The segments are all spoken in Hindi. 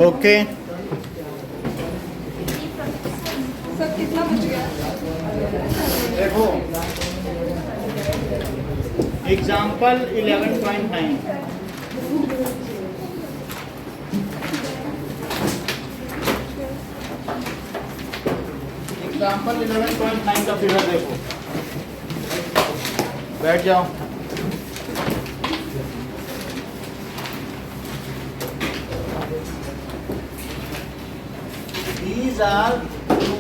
ओके सर कितना बच गया? देखो एग्जाम्पल 11.9 एग्जाम्पल 11.9 का फिगर देखो, बैठ जाओ। These are two.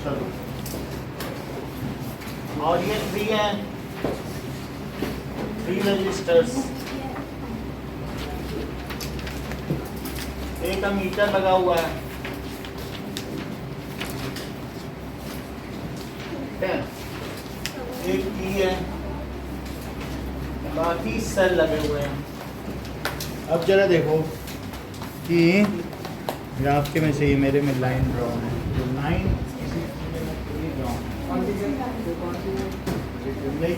चलो और ये 3 है, 3 रजिस्टर्स, एक मीटर लगा हुआ है, ठीक है, एक की है, बाकी सेल लगे हुए हैं। अब जरा देखो कि ग्राफ के में से ये मेरे में लाइन ड्रॉ है, तो लाइन किसी ड्रॉ नहीं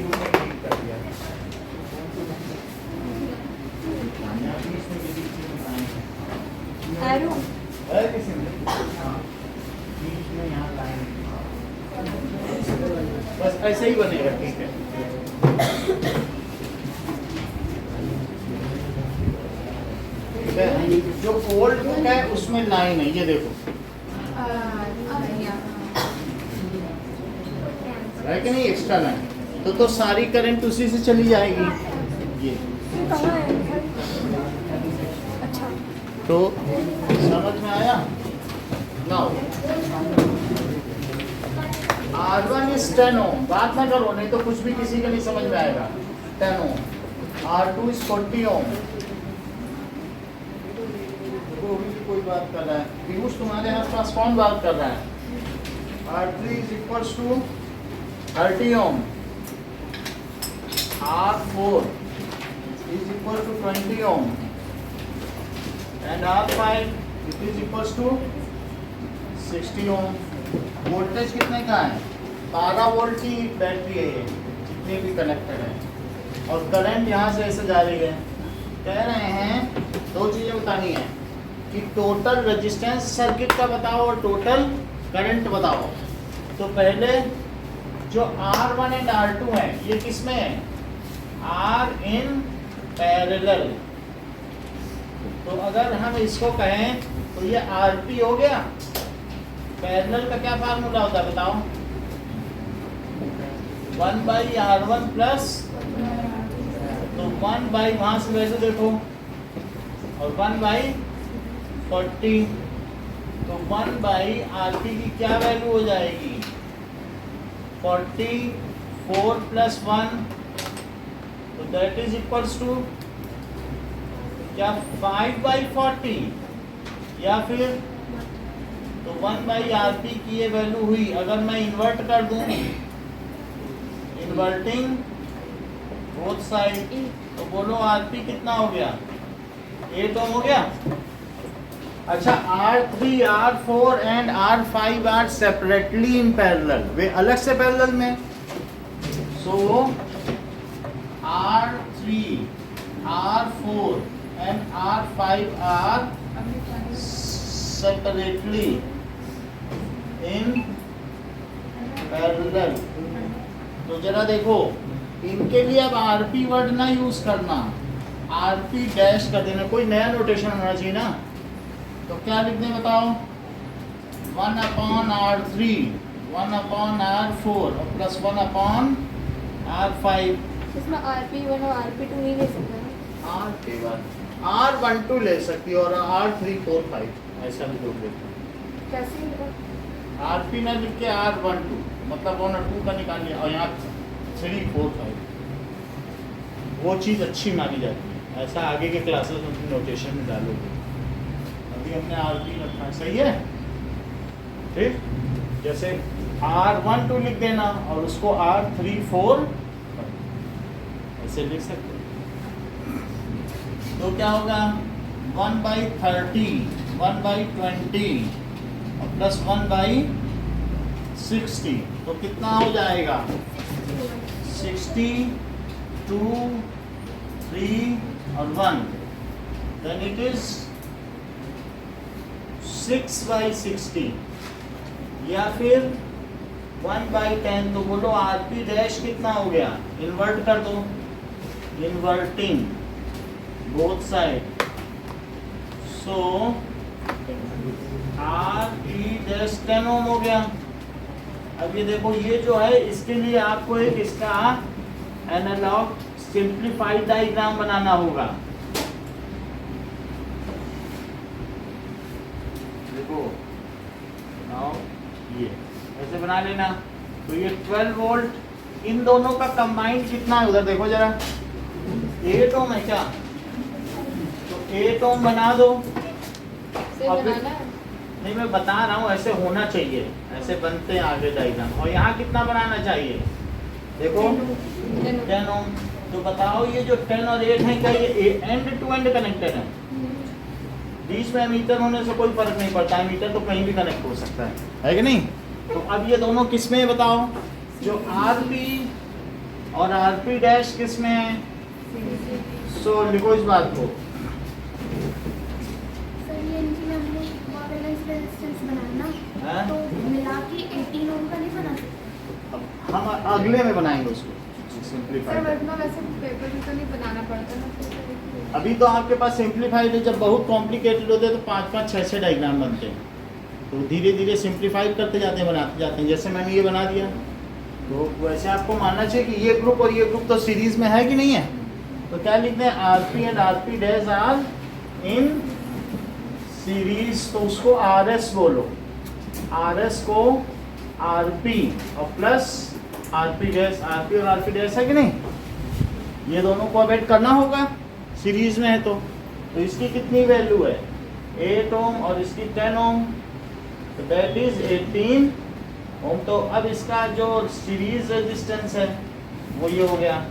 कर दिया एरो है किसी ने, हाँ बीच में यहाँ लाइन, बस ऐसे ही बनेगा, ठीक है। जो ओल्ड बुक है उसमें लाइन है, ये देखो है कि नहीं, एक्स्ट्रा लाइन तो सारी करंट उसी से चली जाएगी। ये कहाँ है? अच्छा तो समझ में आया ना। R1 इज 10 ओम, बात ना करो नहीं तो कुछ भी किसी का नहीं समझ में आएगा। 10 ओम, R2 इज 40 ओम, कोई बात कर रहा है, पीयूष तुम्हारे आसपास कौन बात कर रहा है? R3 is equals to 30 ohm, R4 is equal to 20 ohm and R5 it is equals to 60 ohm। Voltage कितने का है? 12 वोल्ट की बैटरी है ये, जितनी भी कनेक्टेड है, और करंट यहाँ से ऐसे जा रही है। कह रहे हैं दो चीज़ें बतानी है कि टोटल रेजिस्टेंस सर्किट का बताओ और टोटल करंट बताओ। तो पहले जो R1 एंड R2 है ये किस में है? R इन पैरेलल। तो अगर हम इसको कहें तो ये RP हो गया। पैरेलल का क्या फार्मूला होता है बताओ? 1/R1 प्लस, तो 1 बाई वहां से वैल्यू देखो, और 1/40, तो 1/RP की क्या वैल्यू हो जाएगी? 44 प्लस 1, तो दैट इज इक्वल्स टू क्या 5/40, या फिर तो 1/RP की ये वैल्यू हुई। अगर मैं इन्वर्ट कर दूं, इन्वर्टिंग बोथ साइड, तो बोलो RP कितना हो गया? 8 ओम हो गया। अच्छा, R3, R4 and R5 are separately in parallel, वे अलग से पैरेलल में। सो R3, R4 and R5 are separately in parallel। तो जरा देखो, इनके लिए अब RP वर्ड ना यूज करना, RP डैश कर देना, कोई नया नोटेशन होना चाहिए ना। तो क्या लिखने बताओ? 1/R3, 1/R4 और प्लस 1/R5। इसमें RP1 और RP2 नहीं ले सकते हैं? R12 ले सकती है और R3, 4, 5 ऐसा भी लोग लेते हैं। कैसे होगा? RP ना लिख के R12, मतलब 1 और 2 का निकाल लिया, और यहाँ 3, 4, 5 वो चीज़ अच्छी मानी जाती है। ऐसा आगे के क्लासेस में अपनी नोटेशन में डालोगे। अभी हमने RP रखा है, सही है, ठीक। जैसे R12 लिख देना और उसको R3, 4 ऐसे लिख सकते हो। तो क्या होगा? 1/30, 1/20 और प्लस 1/60, तो कितना हो जाएगा? 60, 2, 3 और 1, then it is 6/60 या फिर 1/10। तो बोलो आरपी डैश कितना हो गया, इन्वर्ट कर दो, इन्वर्टिंग बोथ साइड, सो आरपी डैश 10 ओम हो गया। अब ये देखो, ये जो है इसके लिए आपको एक इसका एनालॉग सिंप्लीफाइड डायग्राम बनाना होगा। देखो नाउ ये ऐसे बना लेना। तो ये 12 वोल्ट, इन दोनों का कंबाइंड कितना है उधर देखो जरा, 8 ओम है क्या, तो 8 ओम बना दो। से अब बनाना है। नहीं, मैं बता रहा हूँ ऐसे होना चाहिए, ऐसे बनते हैं आगे डायग्राम। और यहाँ कितना बनाना चाहिए देखो, 10 ओम। तो बताओ ये जो 10 और 8 है, क्या ये एंड टू एंड कनेक्टेड है? बीच में मीटर होने से कोई फर्क नहीं पड़ता है, मीटर तो कहीं भी कनेक्ट हो सकता है कि नहीं? तो अब ये दोनों किस में है बताओ, जो आरपी और आरपी डैश किस में है? सो लिखो इस बात को, सर ये इनके लिए हमने बैलेंस रेजिस्टेंस बनाना, हैं? तो मिला के 18 ओम का नहीं बना सकते? अब हम अगले में बनाएंगे उसको सर सिंप्लीफाइड। वरना वैसे पेपर में तो नहीं बनाना पड़ता ना। अभी तो आपके पास सिंप्लीफाइड है, जब बहुत कॉम्प्लिकेटेड होते हैं तो 5-5, 6-6 डायग्राम बनते हैं। तो धीरे धीरे सिंप्लीफाइड करते जाते हैं, बनाते जाते हैं। जैसे मैंने ये बना दिया, तो वैसे आपको मानना चाहिए कि ये ग्रुप और ये ग्रुप तो सीरीज में है कि नहीं है। तो क्या लिखते हैं, RP and RP dash are in series, तो उसको आरएस बोलो, आरएस को आरपी और प्लस आरपी डैश, आरपी और आरपी डैश है कि नहीं, ये दोनों को ऐड करना होगा, सीरीज में है तो इसकी कितनी वैल्यू है 8 ओम और इसकी 10 ओम, तो दैट इज 18 ओम। तो अब इसका जो सीरीज रेजिस्टेंस है वो ये हो गया।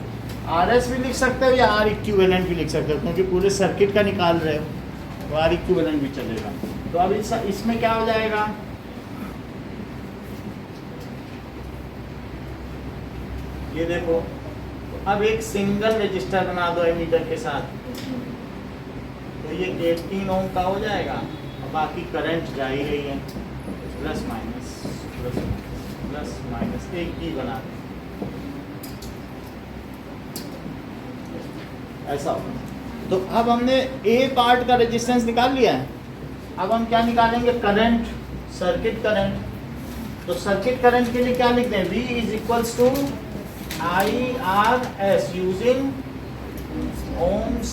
आरएस भी लिख सकते हो या आर इक्विवेलेंट भी लिख सकते हो, क्योंकि पूरे सर्किट का निकाल रहे हो तो आर इक्विवेलेंट भी चलेगा। तो अब इसमें क्या हो जाएगा, ये देखो, अब एक सिंगल रजिस्टर बना दो एमीटर के साथ, तो ये 18 ओम का हो जाएगा और बाकी करंट जा ही रही है, plus minus plus minus plus minus, एक ही बना दें ऐसा होगा। तो अब हमने ए पार्ट का रेजिस्टेंस निकाल लिया है, अब हम क्या निकालेंगे, करंट, सर्किट करंट। तो सर्किट करंट के लिए क्या लिखते हैं, V is equals to IRS using Ohm's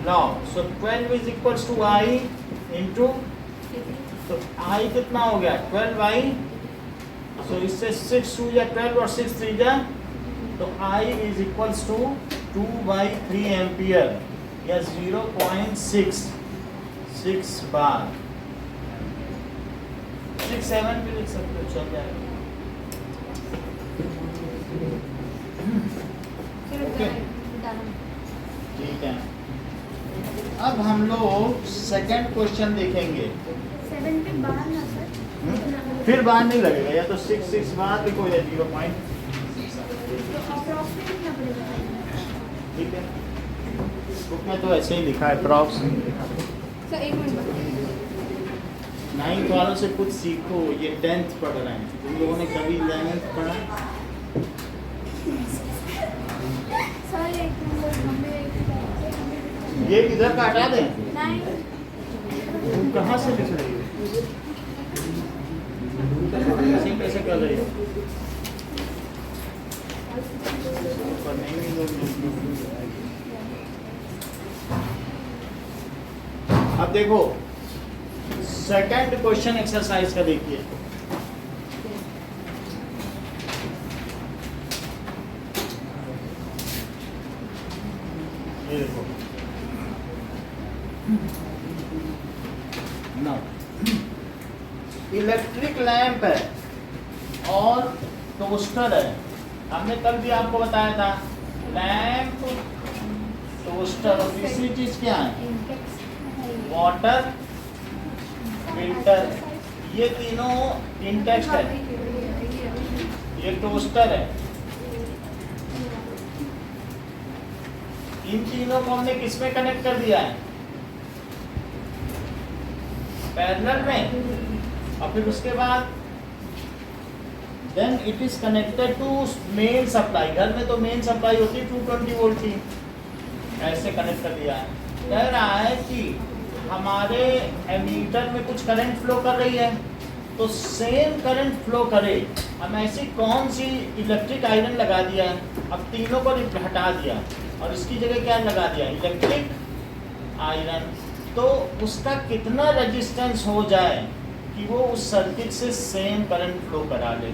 law. So 12 is equals to I into, तो I कितना हो गया 12I, so इससे 6 2 या 12 और 6 3 जा, तो I is equals to 2/3 ampere या 0.66 बार, 6-7 भी लिख सकते हो, चल जाएगा। ठीक है, अब हम लोग सेकंड क्वेश्चन देखेंगे। 7 पे बाहर ना सर, फिर बार नहीं लगेगा, या तो 6 बार लिखो या 0.6। तो अप्रॉक्सिमेट कितना पड़ेगा? ठीक है, बुक में तो ऐसे ही लिखा है अप्रॉक्स। सर एक मिनट, 9th वालों से कुछ सीखो, ये 10th पढ़ रहे हैं, तुम लोगों ने कभी 11th पढ़ा? सर एक नंबर हमें ये इधर का हटा दें, 9 तुम कहाँ से लिख रही हो, ऐसे कैसे कर रही हो? अब देखो सेकंड क्वेश्चन एक्सरसाइज का देखिए, ये देखो ना, इलेक्ट्रिक लैंप है और टोस्टर है। हमने कल भी आपको बताया था, लैंप, टोस्टर और तीसरी चीज क्या है, वाटर फिल्टर। ये तीनों इंटेक्स्ट है, ये टोस्टर है, इन तीनों को हमने किस में कनेक्ट कर दिया है? पैरेलल में। और फिर उसके बाद then it is connected to main supply. घर में तो मेन सप्लाई होती है 220 वोल्ट की, ऐसे कनेक्ट कर दिया है। कह रहा है कि हमारे एमीटर में कुछ करंट फ्लो कर रही है, तो सेम करंट फ्लो करे। हम ऐसी कौन सी इलेक्ट्रिक आयरन लगा दिया है, अब तीनों को हटा दिया और इसकी जगह क्या लगा दिया? Electric iron. तो उसका कितना रेजिस्टेंस हो जाए कि वो उस सर्किट से सेम करंट फ्लो करा ले?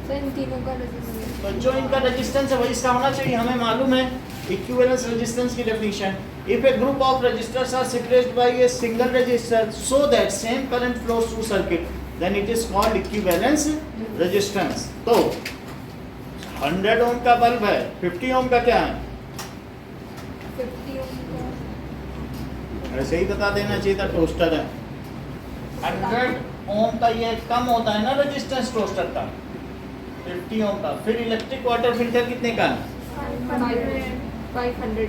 सर इन तीनों का रेजिस्टेंस, तो जो इनका रेजिस्टेंस है वही इसका होना चाहिए। हमें मालूम है इक्विवेलेंस रेजिस्टेंस की definition, if a group of resistors are separated by a single resistor so that same current flows through circuit then it is called equivalence resistance. तो 100 ओम का बल्ब है, 50 ओम का क्या है? 50 ओम का ऐसे ही बता देना चाहिए था, टोस्टर है। 100 ओम का ये कम होता है ना रेजिस्टेंस टोस्टर का, 50 ओम का। फिर इलेक्ट्रिक वाटर फिल्टर कितने का है? 500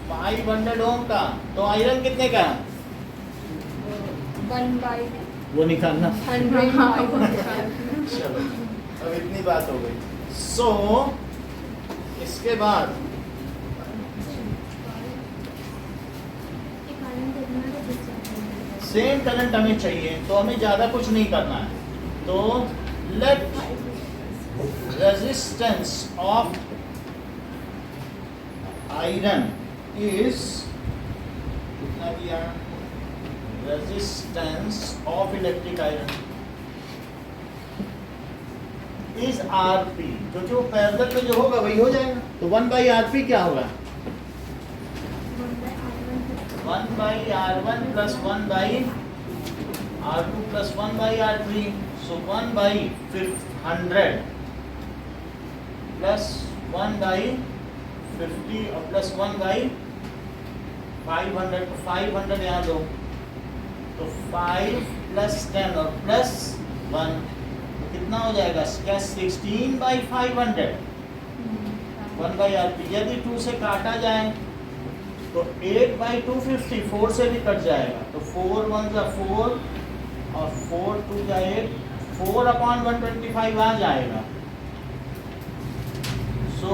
500 ओम का। तो आयरन कितने का है? 1/100 वो निकालना। बाई चलो अब इतनी बात हो गई। सो इसके बाद एक आयरन देखना है रेजिस्टेंस। सेम करंट हमें चाहिए, तो हमें ज़्यादा कुछ नहीं करना है। तो let resistance of iron is कितना दिया? Resistance of electric iron is RP. क्योंकि वो पैरेलल में जो होगा वही हो जाएगा, तो 1/RP क्या होगा? 1/R1 plus 1/R2 plus 1/R3, so 1/100 plus 1/50 और plus 1/500, तो 500 यहाँ दो, तो 5 plus 10 और plus 1, तो कितना हो जाएगा? क्या 16/500 1/RP। यदि 2 से काटा जाए तो 8/250 4 से भी कट जाएगा, तो 4 1 जा 4 और 4 2 जा 8, 4/125 आ जाएगा। सो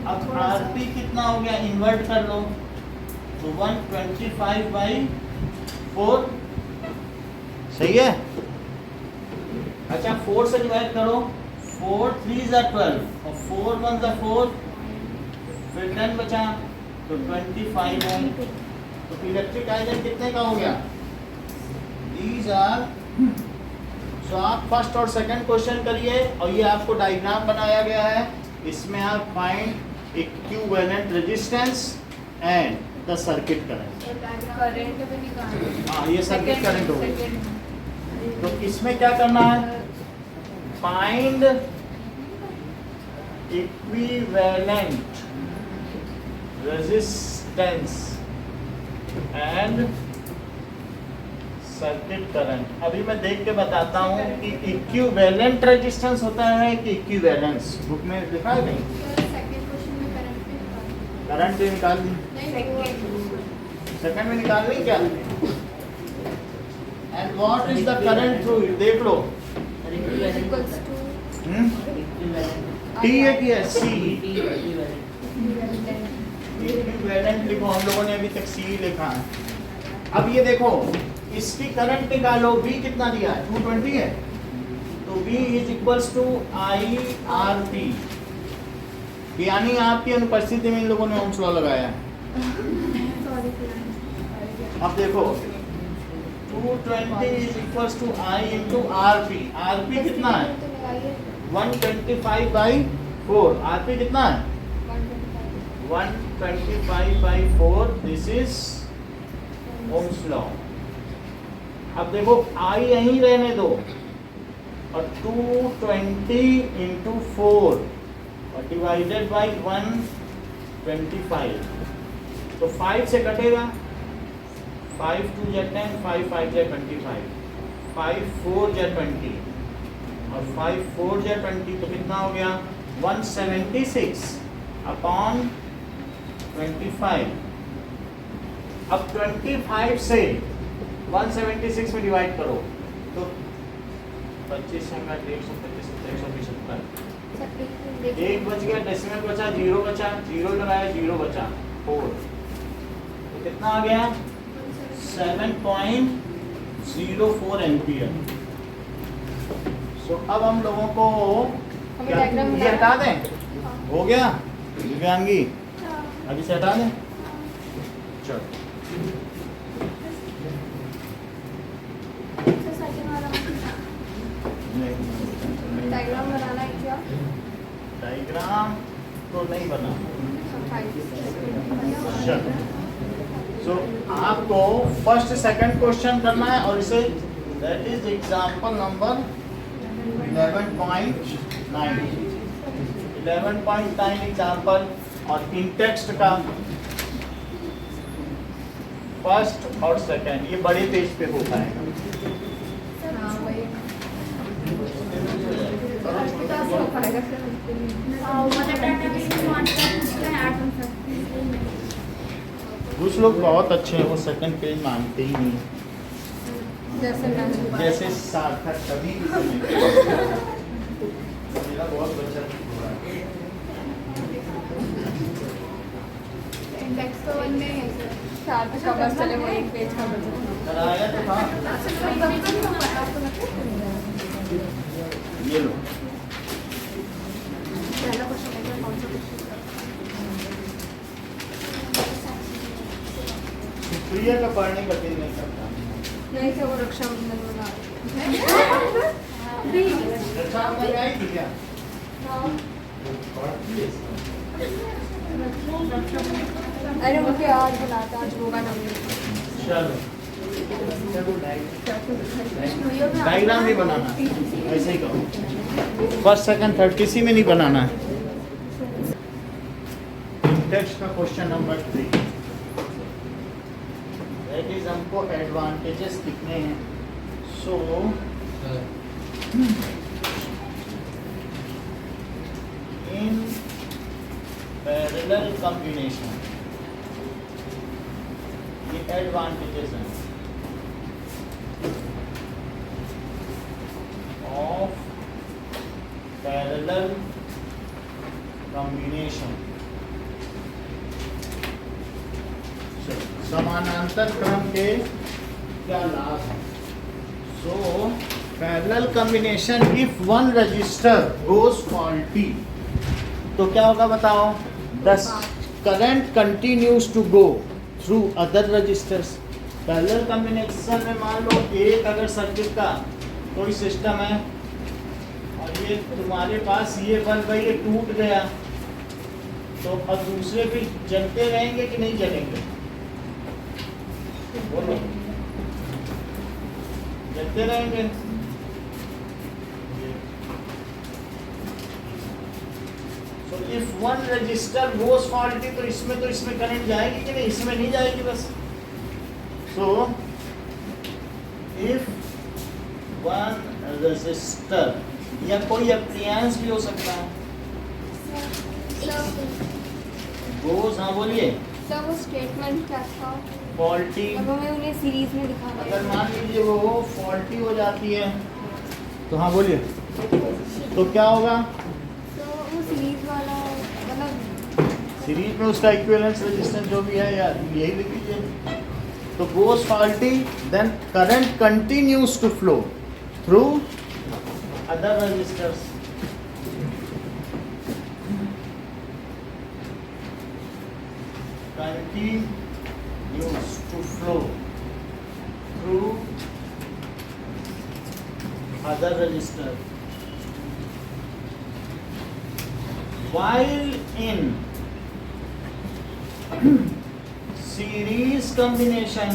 अब आरपी कितना हो गया? इन्वर्ट कर लो, तो 125/4 सही है। अच्छा 4 से डिवाइड करो, 4 3 जा 12 और 4 1 जा 4, फिर 10 बचा, तो 25 ओम। तो इलेक्ट्रिक आयरन कितने का हो गया? These are. सो आप फर्स्ट और सेकंड क्वेश्चन करिए, और ये आपको डायग्राम बनाया गया है, इसमें आप find equivalent resistance and the circuit current. Current भी निकालना। हाँ ये सर्किट करंट होगा। तो इसमें क्या करना है? Find equivalent resistance and circuit current. अभी मैं देख के बताता हूँ कि इक्विवेलेंट रेजिस्टेंस होता है कि इक्विवेलेंस। बुक में लिखा है नहीं? सेकंड क्वेश्चन में करंट पे करंट भी निकाल दी, सेकंड में निकाल ली क्या? And what is the current through it? देख लो। इक्वल्स टू टी है कि है? सी। इक्विवेलेंट लिखो, हम लोगों ने अभी तक सी लिखा है। अब ये देखो, इसकी करंट निकालो, V कितना दिया है? 220 है, तो V is equals to IRP। यानी आपकी अनुपस्थिति में इन लोगों ने ओम्स लॉ लगाया है। सॉरी अब देखो 220 is equals to I into RP। RP कितना है? 125/4। RP कितना है? 125/4। This is ohm's law. अब देखो I यहीं रहने दो, और 220 इंटू 4 और डिवाइडेड बाई 125, तो 5 से कटेगा, 5 2 जा 10, 5 5 जा 25, 5 4 जा 20 और 5 4 जा 20, तो कितना हो गया? 176/4 25। अब 25 से 176 में डिवाइड करो तो 25 में 125 175 एक बच गया, डेसिमल बचा, जीरो बचा, जीरो लगाया, जीरो बचा 4, तो कितना आ गया 7.04 एम्पियर। सो अब हम लोगों को हमें क्या डायग्राम ये हटा दें, हो गया दिव्यांगी, अभी से हटा दें, चलो सेकंड वाला डायग्राम बनाना है क्या? डायग्राम तो नहीं बना। सो आपको फर्स्ट सेकंड क्वेश्चन करना है और इसे that is example number 11.9 example, और इन टेक्स्ट का फर्स्ट और सेकंड ये बड़े पेज पे होता है। हाँ वही कुछ लोग बहुत अच्छे हैं, वो सेकंड पेज मानते ही नहीं, जैसे मैं जैसे सार्थक कभी भी नहीं। मेरा बहुत बच्चा हो रहा है। इंडेक्स तो वन में है सर। शायद का बस चले वो एक पेज का बचा। कराया तो था, ये लो पहला क्वेश्चन है कौन सा क्वेश्चन? प्रिया का पढ़ने का दिल नहीं करता। नहीं तो वो रक्षाबंधन बना रक्षा में आई थी क्या? अरे मुझे आज बुलाता, आज होगा ना चलो डायग्राम नहीं बनाना, ऐसे ही करो, फर्स्ट सेकंड थर्ड किसी में नहीं बनाना है। टेक्स्ट का क्वेश्चन नंबर 3, दैट इज हमको एडवांटेजेस कितने हैं। सो इन पैरेलल कॉम्बिनेशन ये एडवांटेजेस हैं of parallel combination। समानांतर क्रम के क्या लाभ हैं? So parallel combination if one resistor goes faulty तो क्या होगा बताओ, the current continues to go through other resistors. Parallel combination में मान लो एक अगर सर्किट का कोई सिस्टम है और ये तुम्हारे पास ये बल्ब है, ये टूट गया, तो अब दूसरे भी जलते रहेंगे कि नहीं जलेंगे? बोलो, जलते रहेंगे। So if one resistor goes faulty तो इसमें करंट जाएगी कि नहीं? इसमें नहीं जाएगी बस। So if वन रेजिस्टर या कोई अप्लायंस भी हो सकता है गोज, हाँ बोलिए, सर वो स्टेटमेंट क्या था? फॉल्टी। अब हमें उन्हें सीरीज में दिखाना अगर मान लीजिए वो फॉल्टी हो जाती है तो हाँ बोलिए, तो क्या होगा? तो वो सीरीज वाला मतलब सीरीज में उसका इक्विवेलेंस रेजिस्टेंस जो भी है या यही लिख लीजिए। तो goes faulty then current continues to flow through other resistors. Continues to flow through other resistor while in series combination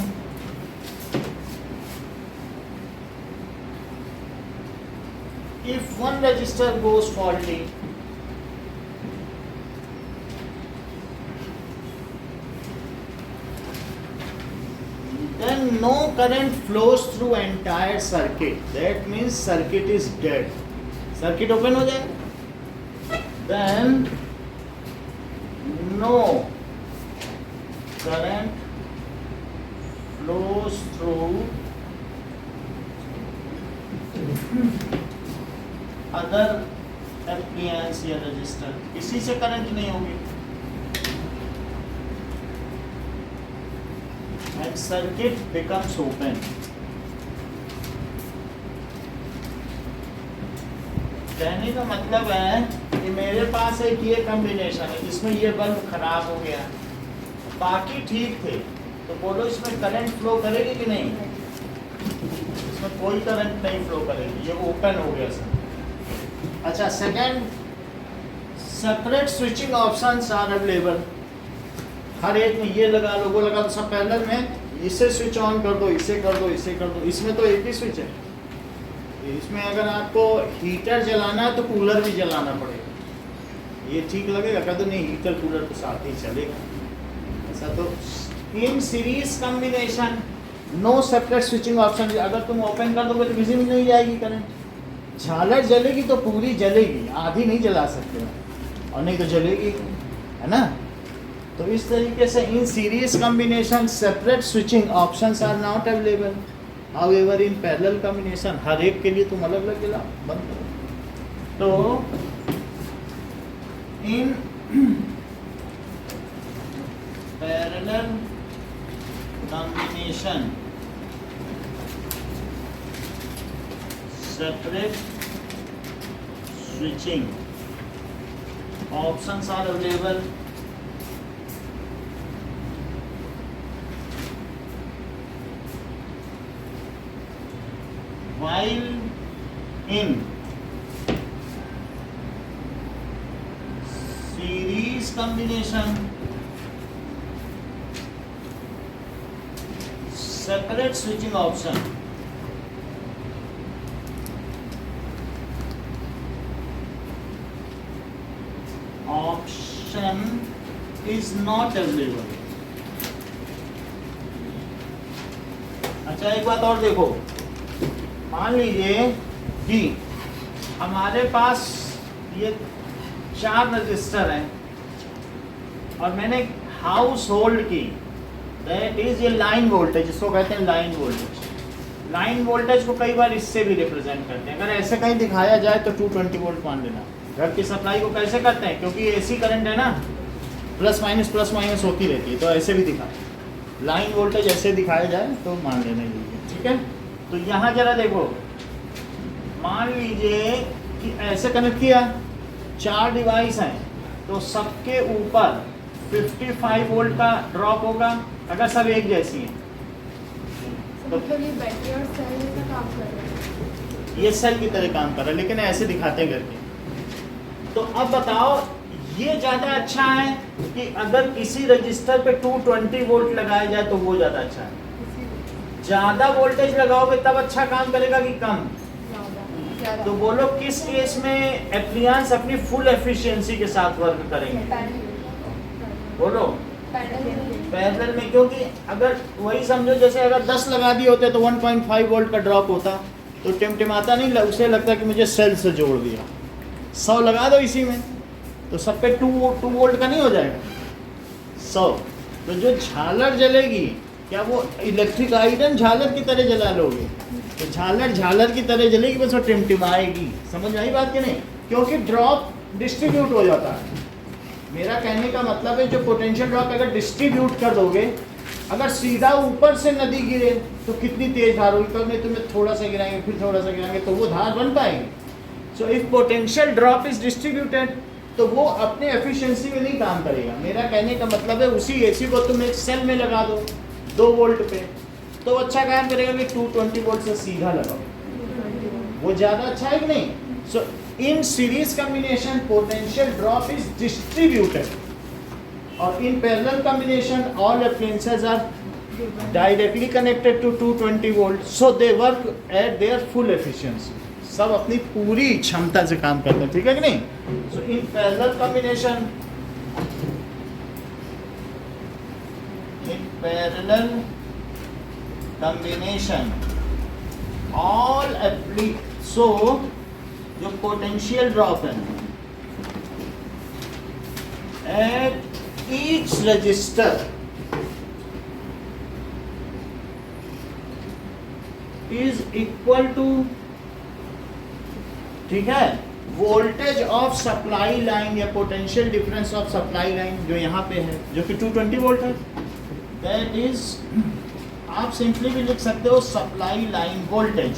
if one resistor goes faulty then no current flows through entire circuit, that means circuit is dead, circuit open हो जाए, then no current flows through other appliance या रजिस्टर, इसी से करंट नहीं होगी, and circuit becomes open. कहने का मतलब है कि मेरे पास एक ये कॉम्बिनेशन है जिसमें ये बल्ब खराब हो गया, बाकी ठीक थे, तो बोलो इसमें करंट फ्लो करेगी कि नहीं? इसमें कोई करंट नहीं फ्लो करेगी, ये ओपन हो गया सर। अच्छा, second, separate switching options are available. हर एक में ये लगा लो, वो लगा दो, सब पैरेलल में, इसे स्विच ऑन कर दो, इसे कर दो, इसे कर दो। इसमें तो एक ही स्विच है, इसमें अगर आपको हीटर जलाना है तो कूलर भी जलाना पड़ेगा। ये ठीक लगेगा? कहते नहीं, हीटर कूलर तो साथ ही चलेगा। ऐसा तो in series combination no separate switching option. अगर तुम ओपन कर दोगे तो किसी में नहीं जाएगी करंट। झालर जलेगी तो पूरी जलेगी, आधी नहीं जला सकते, और नहीं तो जलेगी, है ना? तो इस तरीके से in series combination separate switching options are not available. However in parallel combination हर एक के लिए तुम अलग अलग जला बंद करो। तो in parallel combination separate switching options are available while in series combination separate switching option is not available। अच्छा, एक बात और देखो, मान लीजिए कि हमारे पास ये 4 रजिस्टर हैं और मैंने हाउस होल्ड की, दैट इज ये लाइन वोल्टेज, जिसको कहते हैं लाइन वोल्टेज। लाइन वोल्टेज को कई बार इससे भी रिप्रेजेंट करते हैं। अगर ऐसे कहीं दिखाया जाए तो 220 वोल्ट मान लेना। घर की सप्लाई को कैसे करते हैं? क्योंकि एसी करंट है ना, प्लस माइनस होती रहती है, तो ऐसे भी दिखा, लाइन वोल्टेज ऐसे दिखाया जाए तो मान लेना ये, ठीक है? तो यहाँ जरा देखो, मान लीजिए कि ऐसे कनेक्ट किया, 4 डिवाइस हैं, तो सबके ऊपर 55 वोल्ट का ड्रॉप होगा अगर सब एक जैसी हैं। तो मतलब ये बैटरी और सेल जैसा काम कर रहा है। ये सेल की तरह काम कर रहा है, लेकिन ऐसे दिखाते हैं करके। तो अब बताओ, ये ज़्यादा अच्छा है कि अगर किसी रजिस्टर पे 220 वोल्ट लगाया जाए तो वो ज़्यादा अच्छा है? ज़्यादा वोल्टेज लगाओगे तब अच्छा काम करेगा कि कम? तो बोलो किस केस में एप्लियंस अपनी फुल एफिशिएंसी के साथ वर्क करेंगे? बोलो पैरेलल में। क्योंकि अगर वही समझो, जैसे अगर 10 लगा दिए होते तो 1.5 वोल्ट का ड्रॉप होता, तो टिमटिमाता नहीं, उसे लगता कि मुझे सेल से जोड़ दिया। 100 लगा दो इसी में, तो सब पे 2 वोल्ट का नहीं हो जाएगा 100। तो जो झालर जलेगी, क्या वो इलेक्ट्रिक आयरन झालर की तरह जला लोगे? तो झालर की तरह जलेगी, बस वो टिमटिमाएगी। समझ आई बात कि नहीं? क्योंकि ड्रॉप डिस्ट्रीब्यूट हो जाता है। मेरा कहने का मतलब है, जो पोटेंशियल ड्रॉप अगर डिस्ट्रीब्यूट कर दोगे, अगर सीधा ऊपर से नदी गिरे तो कितनी तेज धार होगी, तो नहीं तुम्हें थोड़ा सा गिराएंगे, फिर थोड़ा सा गिराएंगे, तो वो धार बन पाएगी। So if potential drop is distributed, तो वो अपने एफिशिएंसी में नहीं काम करेगा। मेरा कहने का मतलब है, उसी एसी को तुम एक सेल में लगा दो 2 वोल्ट पे, तो अच्छा काम करेगा कि 220 वोल्ट से सीधा लगाओ, वो ज़्यादा अच्छा है कि नहीं? So in series combination potential drop is distributed, और in parallel combination all appliances are directly connected to 220 volt, so they work at their full efficiency. सब अपनी पूरी क्षमता से काम करते हैं, ठीक है कि नहीं? So in parallel combination, all so जो पोटेंशियल ड्रॉप है at each resistor is equal to, ठीक है, वोल्टेज ऑफ सप्लाई लाइन या potential difference of supply line जो यहाँ पे है, जो कि 220 वोल्ट है, दैट इज, आप सिंपली भी लिख सकते हो सप्लाई लाइन वोल्टेज।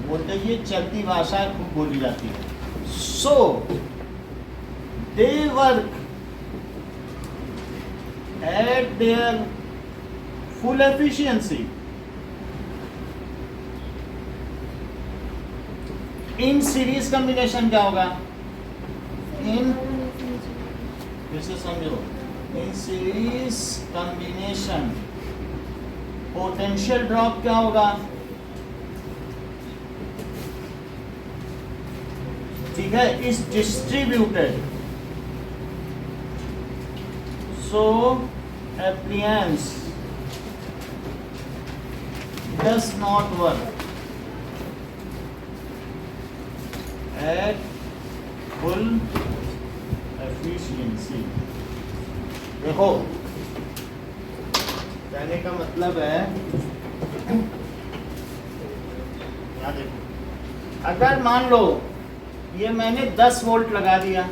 वोल्टेज ये चलती भाषा खूब बोली जाती है। So they work at their full efficiency in series combination. क्या होगा? इन, जैसे समझो, in series combination potential drop क्या होगा? ठीक है, is distributed, so appliance does not work at full efficiency। देखो, कहने का मतलब है, यहाँ देखो, अगर मान लो ये मैंने 10 वोल्ट लगा दिया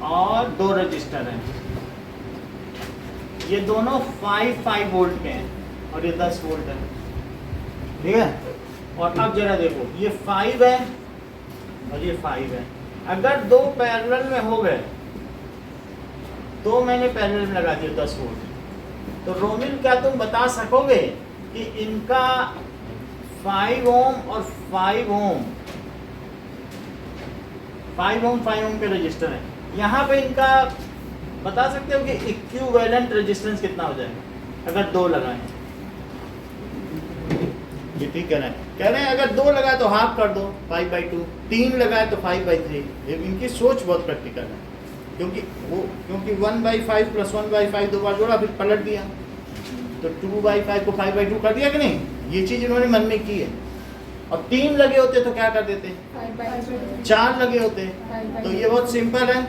और 2 रजिस्टर हैं, ये दोनों 5 वोल्ट के हैं और ये 10 वोल्ट है, ठीक है। और अब जरा देखो, ये 5 है और ये 5 है। अगर 2 पैरेलल में हो गए, तो मैंने पैरेलल में लगा दिया 10 वोल्ट, तो रोमिल क्या तुम बता सकोगे कि इनका 5 ओम और 5 ओम, 5 ओम के रजिस्टर है, यहाँ पे इनका बता सकते हो कि इक्विवेलेंट रेजिस्टेंस कितना हो जाएगा अगर 2 लगाएं? ये ठीक कह रहे हैं अगर 2 लगाए तो हाफ कर दो 5/2, 3 लगाए तो 5/3। इनकी सोच बहुत प्रैक्टिकल है, क्योंकि 1/5 + 1/5 2 बार जोड़ा, फिर पलट दिया, तो 2/5 को 5/2 कर दिया कि नहीं? ये चीज इन्होंने मन में की है। और 3 लगे होते तो क्या कर देते? 4 लगे होते, तो ये बहुत सिंपल है,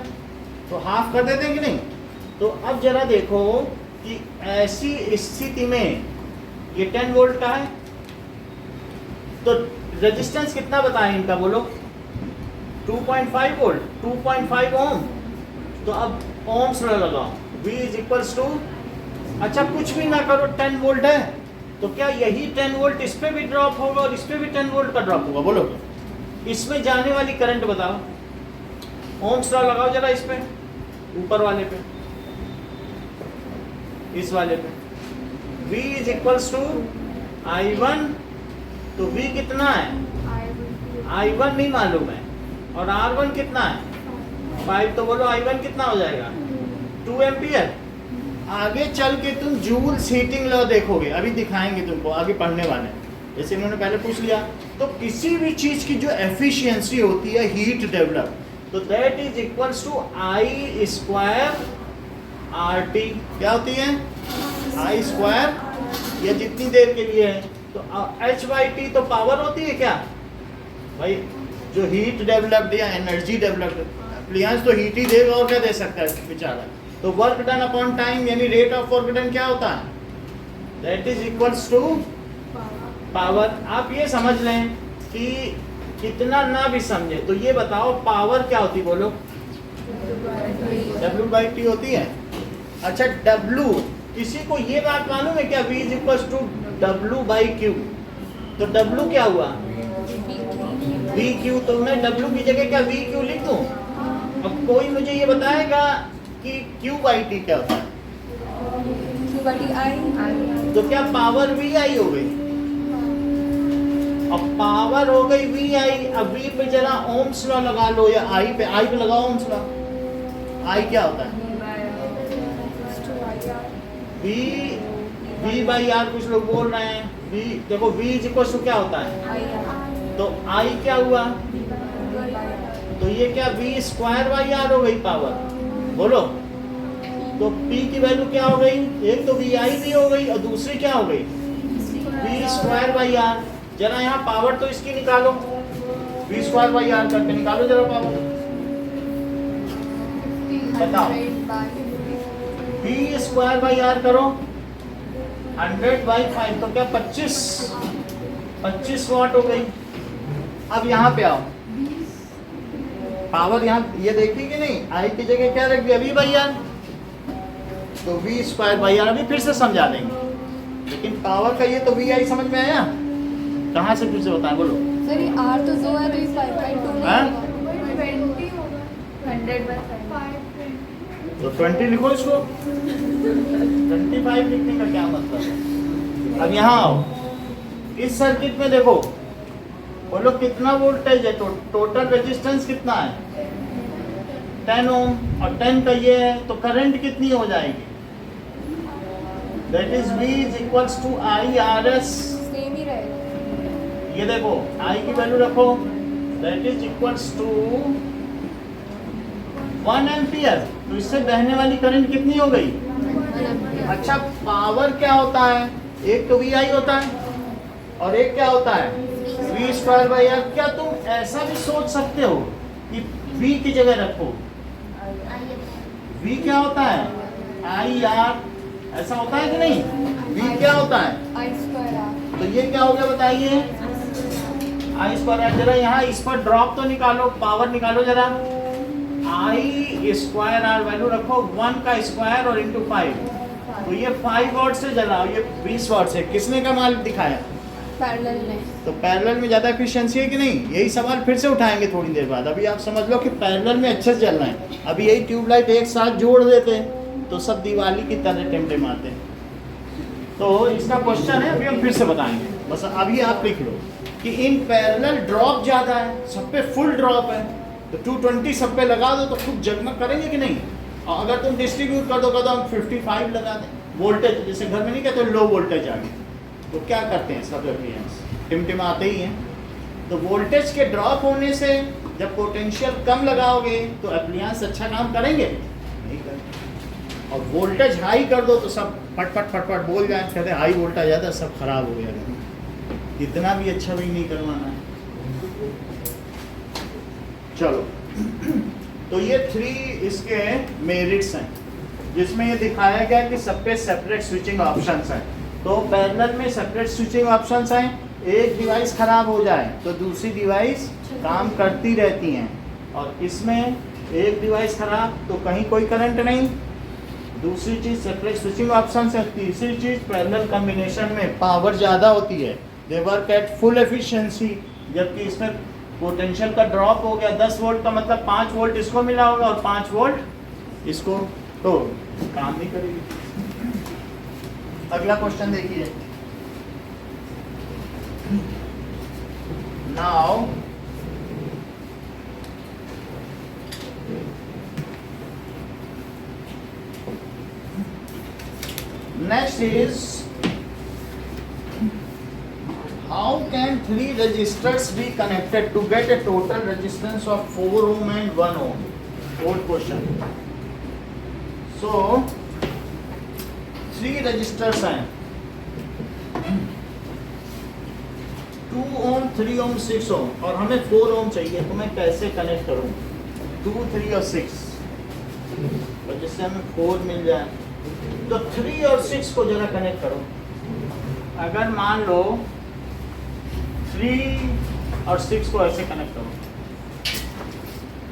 तो हाफ कर देते हैं कि नहीं? तो अब जरा देखो कि ऐसी स्थिति में ये 10 वोल्ट का है, तो रेजिस्टेंस कितना बताएं इनका, बोलो? 2.5 वोल्ट, 2.5 ओम। तो अब ओम्स लगाओ, V = अच्छा कुछ भी ना करो, 10 वोल्ट है, तो क्या यही 10 वोल्ट इस पे भी ड्रॉप होगा और इस पे भी 10 वोल्ट का ड्रॉप होगा? बोलो, इसमें जाने वाली करंट बताओ, ओम्स लॉ लगाओ जरा इस पे, ऊपर वाले पे, इस वाले पे। V = I1, तो V कितना है? I1 नहीं मालूम है, और R1 कितना है? 5, तो बोलो I1 कितना हो जाएगा? 2 एम्पियर। आगे चल के तुम जूल्स हीटिंग लॉ देखोगे, अभी दिखाएंगे तुमको, आगे पढ़ने वाले हैं। जैसे इन्होंने पहले पूछ लिया, तो किसी भी चीज की जो एफिशिएंसी होती है हीट डेवलप, तो that is equals to I² RT। क्या होती है? I², या जितनी देर के लिए है, तो H/T तो पावर होती है क्या भाई? जो हीट डेवलप्ड या एनर्जी डेवलप्ड, एप्लायंस तो हीट ही देगा और क्या दे सकता है बेचारा। तो वर्क डन अपॉन टाइम यानी रेट ऑफ वर्क डन क्या होता है? That is equals to power. आप ये समझ लें कि कितना ना भी समझे तो ये बताओ पावर क्या होती, बोलो? W/T होती है। अच्छा, W, किसी को ये बात मालूम है क्या? V = W/Q, तो W क्या हुआ? VQ, तो मैं W की जगह क्या VQ लिख दूं? अब कोई मुझे ये बताएगा कि Q/T क्या होता है? Q/T तो क्या पावर VI हो गई? अब पावर हो गई VI। अब V पे जरा ओम्स लॉ लगा लो, या I पे लगाओ ओम्स लॉ। I क्या होता है? V/R, कुछ लोग बोल रहे हैं V, देखो V = क्या होता है? तो I क्या हुआ? तो ये क्या V²/R हो गई पावर, बोलो? तो P की वैल्यू क्या हो गई? एक तो VI भी हो गई और दूसरी क्या हो गई? V²/R। जरा यहाँ पावर तो इसकी निकालो, V²/R करके निकालो जरा पावर, बताओ। V²/R करो, 100/5, तो क्या 25 25 वाट हो गई। अब यहाँ पे आओ, 20 पावर यहाँ ये देखी कि नहीं, आई की जगह क्या रख दिया वी बाई आर, तो वी स्क्वायर बाई आर अभी फिर से समझा देंगे, लेकिन पावर का ये तो वी आई समझ में आया। कहाँ से फिर से बताएं, बोलो। सर ये R तो 2 है तो ये 5/2 में हाँ? आएगा। 20 होगा 100/5। 5 तो 20 लिखो इसको, 25 लिखने का क्या मतलब है। अब यहाँ आओ, इस सर्किट में देखो, बोलो कितना वोल्टेज है, टोटल रेजिस्टेंस कितना है 10 ओम, और 10 का ये है, तो करंट कितनी हो जाएगी, that is V is equals to I R S. Same ही रहेगा। ये देखो I की वैल्यू रखो, that is equals to 1 ampere, तो इससे बहने वाली करंट कितनी हो गई। 1 एम्पियर। अच्छा, पावर क्या होता है, एक तो वी आई होता है और एक क्या होता है वी स्क्वायर बाई आर। क्या तुम ऐसा भी सोच सकते हो कि वी की जगह रखो, वी क्या होता है आई आर, ऐसा होता है कि नहीं, वी क्या होता है, I²R। तो ये क्या हो गया बताइए, आई स्क्वायर आर। जरा यहाँ इस पर ड्रॉप तो निकालो, पावर निकालो जरा, आई स्क्वायर आर वैल्यू रखो 1 का स्क्वायर और इंटू 5, तो ये 5 वाट से जला, ये 20 वाट से, किसने का माल दिखाया, पैरेलल में। तो पैरेलल में ज़्यादा एफिशिएंसी है कि नहीं, यही सवाल फिर से उठाएंगे थोड़ी देर बाद। अभी आप समझ लो कि पैरेलल में अच्छे से जलना है। अभी यही ट्यूबलाइट एक साथ जोड़ देते तो सब दिवाली की तरह टिमटिम आते। तो इसका क्वेश्चन है, अभी हम फिर से बताएंगे, बस अभी आप लिख लो कि इन पैरेलल ड्रॉप ज़्यादा है, सब पे फुल ड्रॉप है, तो 220 सब पे लगा दो तो खूब जगमग करेंगे कि नहीं। और अगर तुम डिस्ट्रीब्यूट कर दो तो हम 55 लगा दें वोल्टेज, जैसे घर में नहीं कहते लो वोल्टेज आ गया, तो क्या करते हैं सब एप्लियंस टिमटिमाते ही हैं। तो वोल्टेज के ड्रॉप होने से जब पोटेंशियल कम लगाओगे तो एप्लियंस अच्छा काम करेंगे, नहीं करेंगे। और वोल्टेज हाई कर दो तो सब फटफट फटफट बोल जाए, कहते हाई वोल्टेज ज़्यादा सब खराब हो गया, इतना भी अच्छा भी नहीं करवाना है। चलो, तो ये 3 इसके मेरिट्स हैं, जिसमें ये दिखाया गया कि सब पे सेपरेट स्विचिंग ऑप्शंस हैं। तो पैरेलल में सेपरेट स्विचिंग ऑप्शंस हैं, एक डिवाइस खराब हो जाए तो दूसरी डिवाइस काम करती रहती हैं, और इसमें एक डिवाइस खराब तो कहीं कोई करंट नहीं। दूसरी चीज़ सेपरेट स्विचिंग ऑप्शंस है। तीसरी चीज़ पैरेलल कॉम्बिनेशन में पावर ज़्यादा होती है, दे वर्क एट फुल एफिशिएंसी, जबकि इसमें पोटेंशियल का ड्रॉप हो गया 10 वोल्ट का, मतलब 5 वोल्ट इसको मिला होगा और 5 वोल्ट इसको, तो काम नहीं करेगी। अगला क्वेश्चन देखिए, now next is how can 3 resistors be connected to get a total resistance of 4 ohm and 1 ohm? Fourth question. So 3 resistors हैं, 2 ohm, 3 ohm, 6 ohm, और हमें 4 ohm चाहिए, तो मैं कैसे कनेक्ट करूँ 2, 3 और 6, और जिससे हमें 4 मिल जाए। तो 3 और 6 को जरा कनेक्ट करो। अगर मान लो 3 और 6 को ऐसे कनेक्ट करो,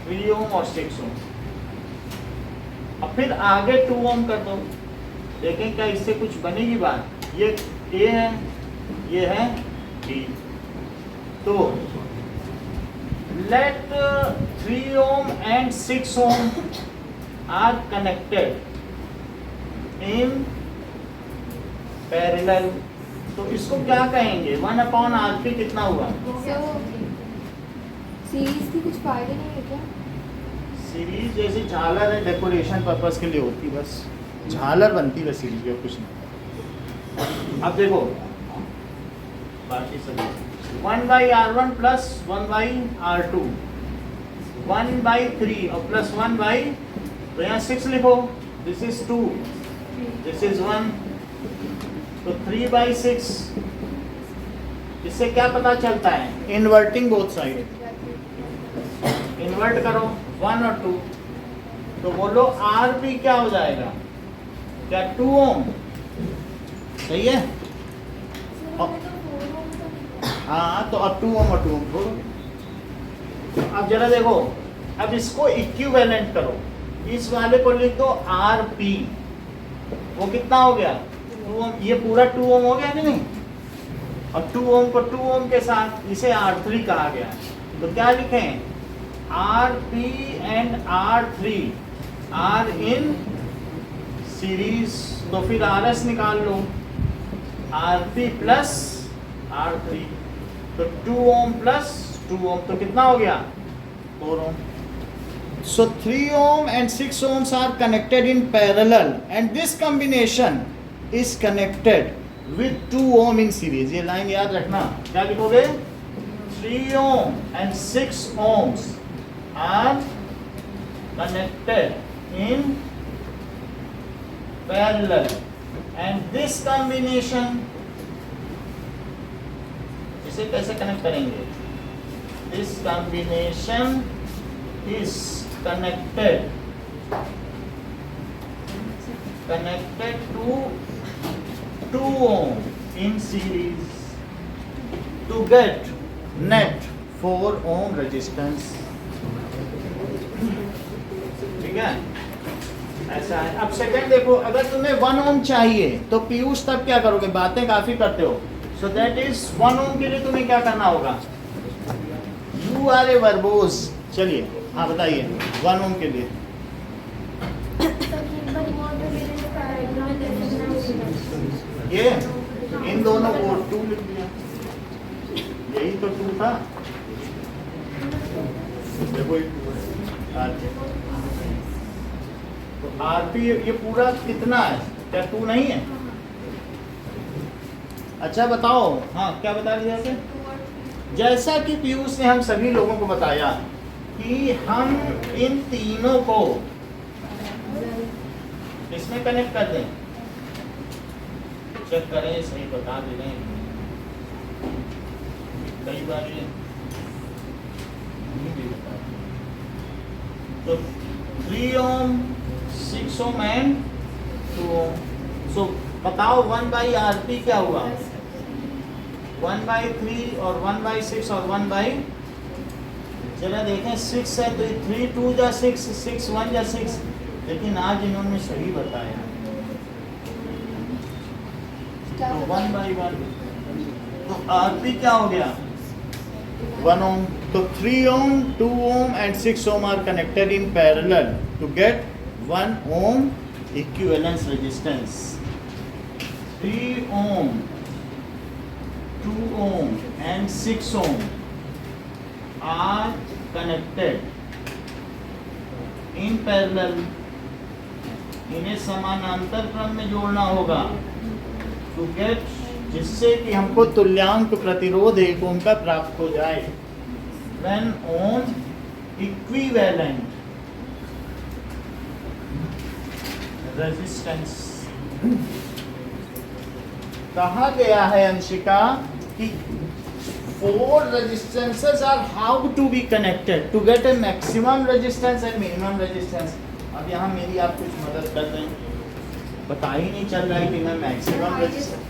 3 ओम और 6 ओम, और फिर आगे 2 ओम कर दो, देखें क्या इससे कुछ बनेगी बात। ये A है, ये है B, तो let 3 ohm and 6 ohm are connected in parallel, तो इसको क्या कहेंगे, 1/RP कितना हुआ। सीरीज की कुछ फायदे नहीं है क्या? सीरीज जैसी झालर है, डेकोरेशन पर्पस के लिए होती, बस झालर बनती है सीरीज में, कुछ नहीं। अब देखो बाकी सभी 1/R1 प्लस 1/R2, 1/3 और प्लस 1/, तो यहाँ 6 लिखो, दिस इज 2, दिस इज 1, तो 3/6। इससे क्या पता चलता है, इन्वर्टिंग बोथ साइड, इन्वर्ट करो 1 और 2, तो बोलो RP क्या हो जाएगा, क्या 2 ओम, सही है। हाँ, तो अब 2 ओम और 2 ओम छोड़ोगे। अब जरा देखो, अब इसको इक्विवेलेंट करो, इस वाले को लिख दो आर पी, वो कितना हो गया 2 ओम, ये पूरा 2 ओम हो गया कि नहीं। और 2 ओम को 2 ओम के साथ इसे R3 कहा गया, तो क्या लिखें RP and R3 are in series, तो फिर RS निकाल लो, RP प्लस R3, तो 2 ओम प्लस 2 ओम, तो कितना हो गया 4 ओम। So 3 ohm and 6 ohms are connected in parallel and this combination is connected with 2 ohm in series। ये लाइन याद रखना, क्या लिखोगे 3 ohm and 6 ohms are connected in parallel and this combination, इसे कैसे कनेक्ट करेंगे, this combination is connected to 2 ohm in series to get net 4 ohm resistance। ठीक है, ऐसा है। अब सेकंड देखो, अगर तुम्हें 1 ओम चाहिए तो पीयूष तब क्या करोगे, बातें काफी करते हो, सो दैट इज 1 ओम के लिए तुम्हें क्या करना होगा, यू आर ए वर्बोज। चलिए हाँ बताइए 1 ओम के लिए ये इन दोनों को 2 लिख दिया, यही तो 2 था, देखो ये 2 है। तो आरपी ये पूरा कितना है, क्या 2 नहीं है। अच्छा बताओ, हाँ क्या बता रही थे, जैसा कि पीयूष ने हम सभी लोगों को बताया कि हम इन तीनों को इसमें कनेक्ट कर दें, चेक करें सही बता दे रहे हैं, कई बार ये नहीं भी बता। तो 3 ओम 6 ओम एंड 2 ओम, सो बताओ 1/RP क्या हुआ, 1/3 और 1/6 और 1/, जरा देखें 6 है तो 3 2 जा 6, 6 1 जा 6, लेकिन आज इन्होंने सही बताया, तो 1/1, तो RP क्या हो गया 1 ohm, तो 3 ohm 2 ohm and 6 ohm are connected in parallel to get 1 ohm equivalence resistance। 3 ohm 2 ohm and 6 ohm are connected in parallel, इन्हें समानांतर क्रम में जोड़ना होगा to get, जिससे कि हमको तुल्यांक प्रतिरोध 1 ओम का प्राप्त हो जाए। when ohm equivalent resistance, कहा गया है अंशिका कि 4 resistances are how to be connected to get a maximum resistance and minimum resistance। अब यहाँ मेरी आप कुछ मदद कर दें, पता ही नहीं चल रहा है कि मैं मैक्सिमम रेजिस्टेंस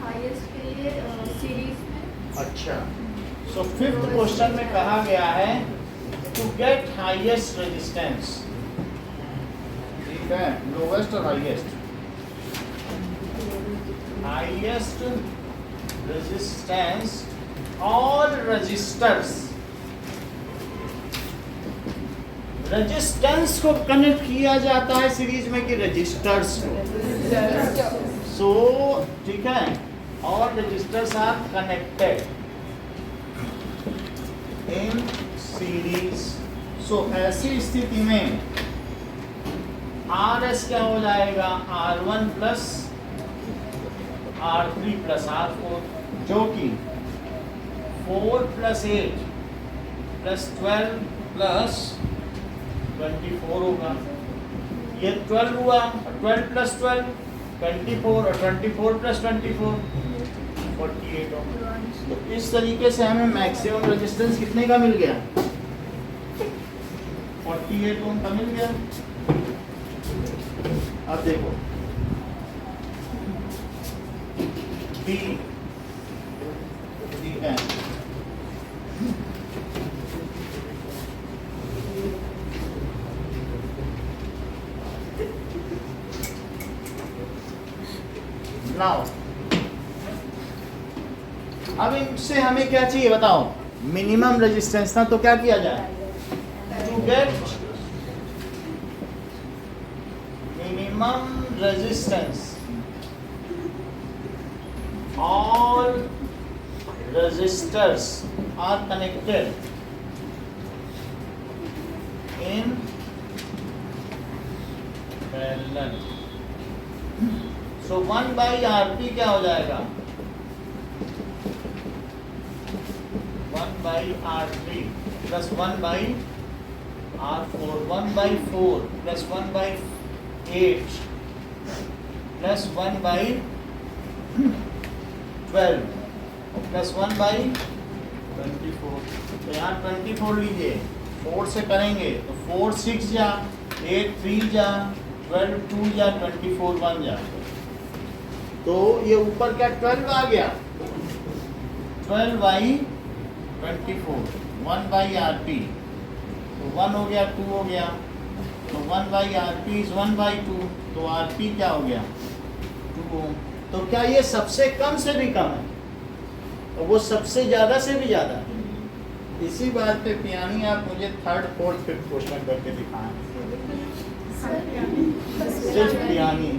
हाईएस्ट के लिए सीरीज में। अच्छा, सो 5th क्वेश्चन में कहा गया है टू गेट हाईएस्ट रेजिस्टेंस, ठीक है, लोवेस्ट और highest, highest resistance all resistors, resistance को कनेक्ट किया जाता है सीरीज में कि रजिस्टर्स को, सो ठीक है, और resistors are connected in series. So ऐसी स्थिति में RS क्या हो जाएगा, R1 plus R3 plus R4, जो कि 4 प्लस 8 प्लस 12 प्लस 24 होगा, ये 12 हुआ, 12 प्लस 12 24 और 24 प्लस 24 48 होगा। तो इस तरीके से हमें मैक्सिमम रेजिस्टेंस कितने का मिल गया, 48 ओम का मिल गया। अब देखो B, ठीक है, नाउ अब इनसे हमें क्या चाहिए बताओ, मिनिमम रेजिस्टेंस था, तो क्या किया जाए, to get minimum resistance all resistors are connected in parallel. So 1 by RP क्या हो जाएगा, 1 by R3 plus 1 by R4, 1 by 4 plus 1 by 8 plus 1 by 12 plus 1 by 24। तो यहाँ 24 लीजिए, 4 से करेंगे तो 4 6 जा, 8 3 जा, 12 2 जा, 24 1 जा, तो ये ऊपर क्या 12 आ गया, 12 बाई 24, 1 बाई आर पी, तो 1 हो गया, 2 हो गया, तो 1 by R P is 1 by 2, तो आर पी क्या हो गया 2 ओम। तो क्या ये सबसे कम से भी कम है, और वो सबसे ज्यादा से भी ज्यादा है। इसी बात पे पियानी आप मुझे 3rd 4th 5th क्वेश्चन करके दिखाएं, सिर्फ पियानी,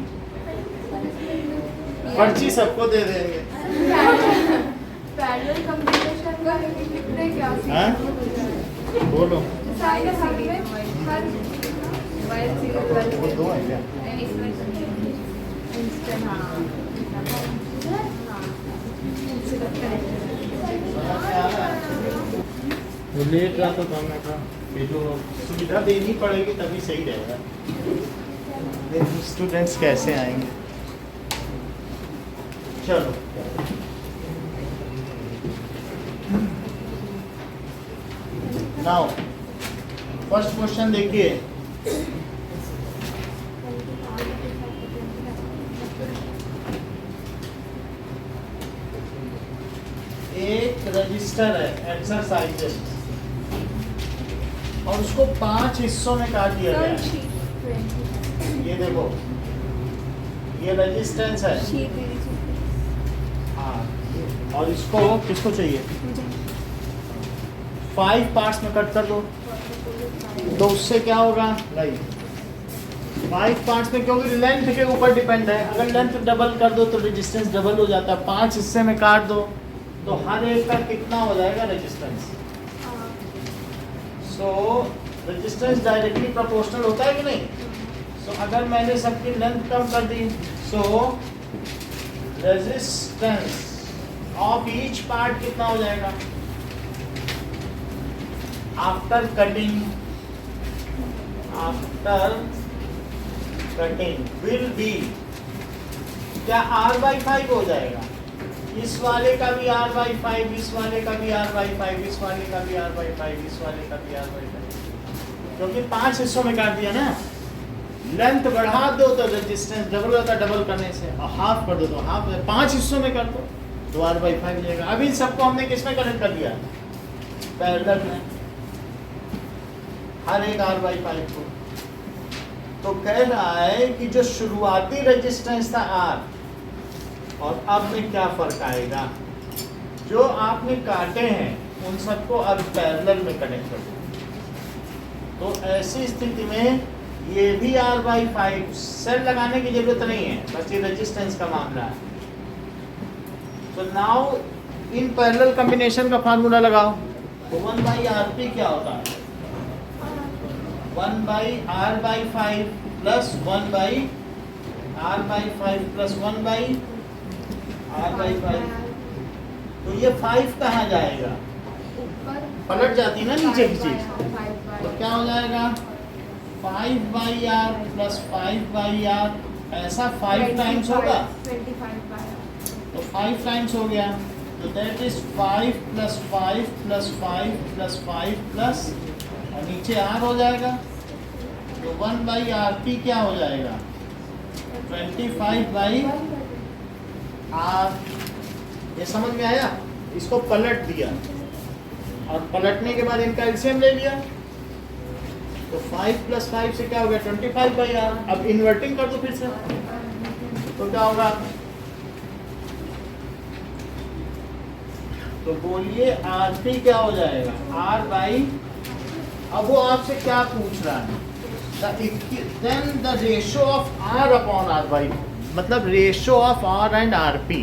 पर्ची सबको दे देंगे। पैरेलल कम्युनिकेशन का कितने क्या हाँ? बोलो सारे हर में हर वो 2 है क्या, इंस्टेंट हाँ वो लेट रहा तो काम था, ये जो सुविधा देनी पड़ेगी तभी सही रहेगा, स्टूडेंट्स कैसे आएंगे। चलो नाउ फर्स्ट क्वेश्चन देखिए, एक रजिस्टर है एक्सरसाइजेस और उसको 5 हिस्सों में काट दिया गया है। ये देखो, ये रेजिस्टेंस है, हाँ, और इसको किसको चाहिए 5 पार्ट्स में कट कर दो, तो उससे क्या होगा नहीं, 5 पार्ट्स में, क्योंकि लेंथ के ऊपर डिपेंड है, अगर लेंथ डबल कर दो तो रेजिस्टेंस डबल हो जाता है। 5 हिस्से में काट दो तो हर एक का कितना हो जाएगा रेजिस्टेंस, सो रेजिस्टेंस डायरेक्टली प्रोपोर्शनल होता है कि नहीं। सो अगर मैंने सबकी लेंथ कम कर दी, so resistance of each part कितना हो जाएगा आफ्टर कटिंग, विल बी क्या R/5 हो जाएगा, इस वाले का भी R/5, इस वाले का भी R/5, इस वाले का भी R/5, इस वाले का भी R/5, क्योंकि 5 हिस्सों में काट दिया ना। लेंथ बढ़ा दो तो रेजिस्टेंस डबल होता है, डबल करने से, और हाफ कर दो तो हाफ, 5 हिस्सों में कर दो तो R/5 मिलेगा। अभी इन सबको हमने किस में कनेक्ट कर दिया, पैरेलल में, हर एक R/5 को। तो कह रहा है कि जो शुरुआती रेजिस्टेंस था R, और अब में क्या फर्क आएगा, जो आपने काटे हैं उन सबको अब पैरेलल में कनेक्ट कर दो, तो ऐसी स्थिति में ये भी R/5, सेल लगाने की जरूरत नहीं है, बस ये रेजिस्टेंस का मामला है। तो नाउ इन पैरेलल कॉम्बिनेशन का फार्मूला लगाओ, तो 1/RP क्या होता है, 1/R/5 plus 1/R/5 plus 1/R/5, तो ये 5 कहाँ जाएगा, पलट जाती ना नीचे की चीज, तो क्या हो जाएगा 5/R प्लस 5/R, ऐसा 5 टाइम्स होगा, 25 तो 5 टाइम्स हो गया, तो that is 5 plus 5 plus 5 plus 5 plus, और नीचे R हो जाएगा, तो 1/RP क्या हो जाएगा 25/R। ये समझ में आया, इसको पलट दिया और पलटने के बाद इनका एलसीएम ले लिया, तो 5 प्लस 5 से क्या हो गया 25/R। अब इन्वर्टिंग कर दो फिर से, तो क्या होगा तो बोलिए आरपी क्या हो जाएगा, आर बाई, अब वो आपसे क्या पूछ रहा है, then the ratio of R upon R by, मतलब ratio of R and R P.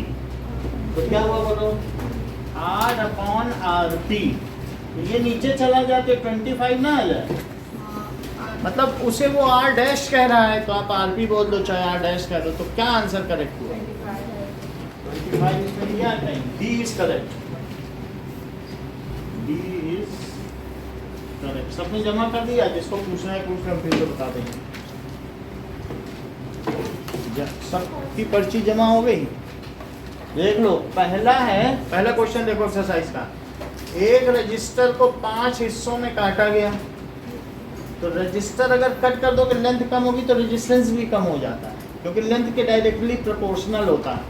तो क्या हुआ बोलो, आर अपॉन आर पी, ये नीचे चला जाके 25 ना आ जाए, मतलब उसे वो आर डैश कह रहा है तो आप आर पी बोल दो चाहे आर डैश कह दो, तो क्या आंसर करेक्ट हुआ, 25 इसमें क्या कहें, D is correct, D is correct. सबने जमा कर दिया, जिसको पूछना है पूछ हम फिर से बता देंगे। सबकी पर्ची जमा हो गई, देख लो पहला है, पहला क्वेश्चन देखो एक्सरसाइज का, एक रजिस्टर को 5 हिस्सों में काटा गया, तो रजिस्टर अगर कट कर दो कि लेंथ कम होगी तो रेजिस्टेंस भी कम हो जाता है, क्योंकि लेंथ के डायरेक्टली प्रोपोर्शनल होता है।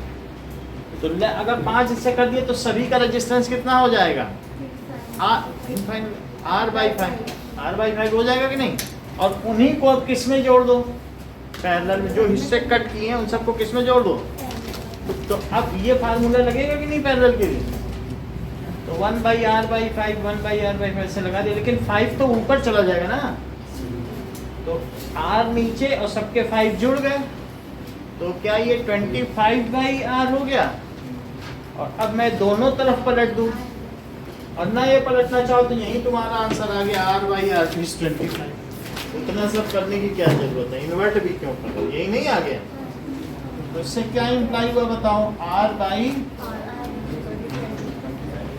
तो अगर 5 हिस्से कर दिए तो सभी का रेजिस्टेंस कितना हो जाएगा, आर बाई 5 हो जाएगा कि नहीं, और उन्हीं को अब किस में जोड़ दो, पैरेलल में, जो हिस्से कट किए हैं उन सबको किस में जोड़ दो, तो अब ये फार्मूला लगेगा कि नहीं पैरेलल के लिए, तो 1/r/5 1/r/5 से लगा दिया, लेकिन 5 तो ऊपर चला जाएगा ना, तो r नीचे और सबके 5 जुड़ गए, तो क्या ये 25/r हो गया, और अब मैं दोनों तरफ पलट दूं, और ना ये पलटना चाहो तो यही तुम्हारा आंसर आ गया, r/r is 25। उतना सब करने की क्या जरूरत है, इन्वर्ट भी क्यों कर रहे हो, यही नहीं आ गया, तो इससे क्या इम्प्लाई हुआ बताओ, r बाई,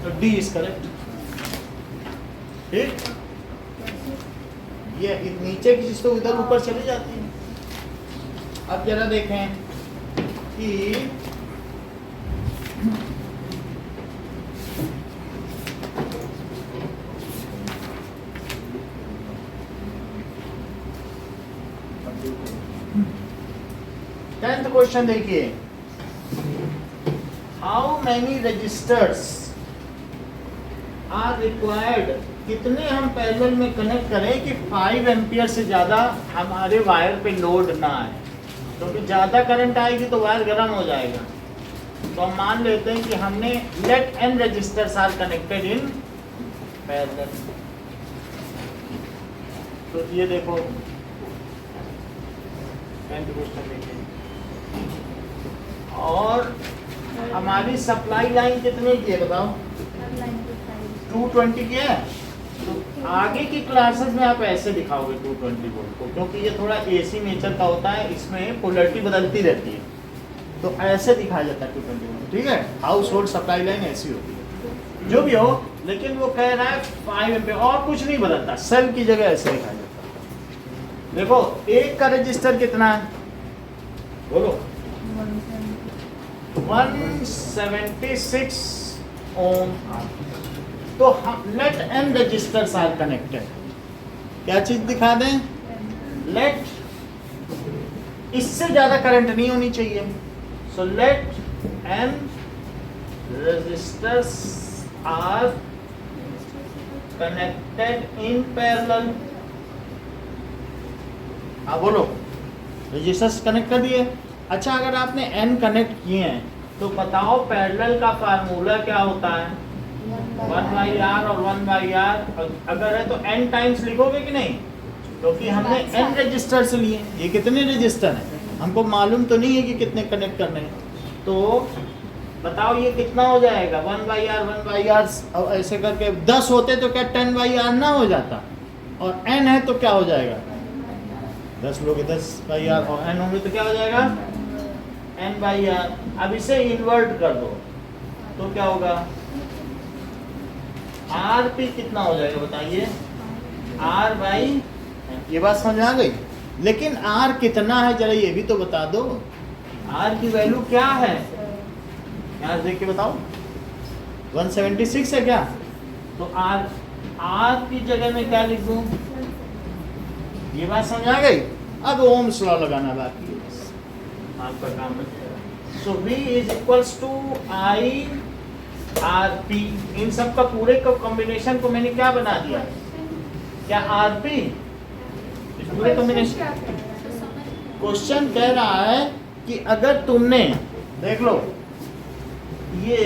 तो डी इज करेक्ट। ठीक, ये नीचे की चीज तो इधर ऊपर चली जाती है। अब जरा देखें कि टेंथ क्वेश्चन देखिए, how many resistors are required, कितने हम पैरेलल में कनेक्ट करें कि 5 एम्पियर से ज़्यादा हमारे वायर पे लोड ना आए, क्योंकि ज़्यादा करंट आएगी तो वायर गर्म हो जाएगा। तो हम मान लेते हैं कि हमने let n resistors are connected in parallel. तो ये देखो 10th क्वेश्चन देखिए, और हमारी सप्लाई लाइन कितने की है बताओ, 220 की है। तो आगे की क्लासेस में आप ऐसे दिखाओगे 220 वोल्ट को, क्योंकि ये थोड़ा एसी नेचर का होता है, इसमें पोलैरिटी बदलती रहती है, तो ऐसे दिखाया जाता है 220 वोल्ट। ठीक है, हाउस होल्ड सप्लाई लाइन ऐसी होती है, जो भी हो, लेकिन वो कह रहा है 5 एम्पियर, और कुछ नहीं बदलता, सेल की जगह ऐसे दिखाया जाता है। देखो एक का रजिस्टर कितना है बोलो, 176 ओम। तो हम let n resistors are connected, क्या चीज दिखा दें, लेट, इससे ज्यादा करंट नहीं होनी चाहिए, so let n resistors are connected in parallel. हाँ बोलो, रजिस्टर्स कनेक्ट कर दिए। अच्छा, अगर आपने n कनेक्ट किए हैं तो बताओ पैरेलल का फार्मूला क्या होता है, 1/r और 1/r, अगर है तो n टाइम्स लिखोगे कि नहीं, क्योंकि हमने n रजिस्टर से लिए। ये कितने रजिस्टर हैं हमको मालूम तो नहीं है कि कितने कनेक्ट करने हैं, तो बताओ ये कितना हो जाएगा, 1/r और ऐसे करके 10 होते तो क्या 10/r ना हो जाता, और n है तो क्या हो जाएगा, 10 लोग 10/r, और n होंगे तो क्या हो जाएगा n/r। अब इसे इन्वर्ट कर दो तो क्या होगा, rp कितना हो जाएगा बताइए, r बाई, ये बात समझ आ गई, लेकिन r कितना है जरा ये भी तो बता दो, r की वैल्यू क्या है, यहाँ देख के बताओ, 176 है क्या, तो r की जगह में क्या लिख दूं, ये बात समझ आ गई। अब ओम्स लॉ लगाना बाकी है, आपका काम है। So V is equals to I RP, इन सब का पूरे का कॉम्बिनेशन को मैंने क्या बना दिया, क्या RP, इस पूरे कॉम्बिनेशन। क्वेश्चन कह रहा है कि अगर तुमने, देख लो, ये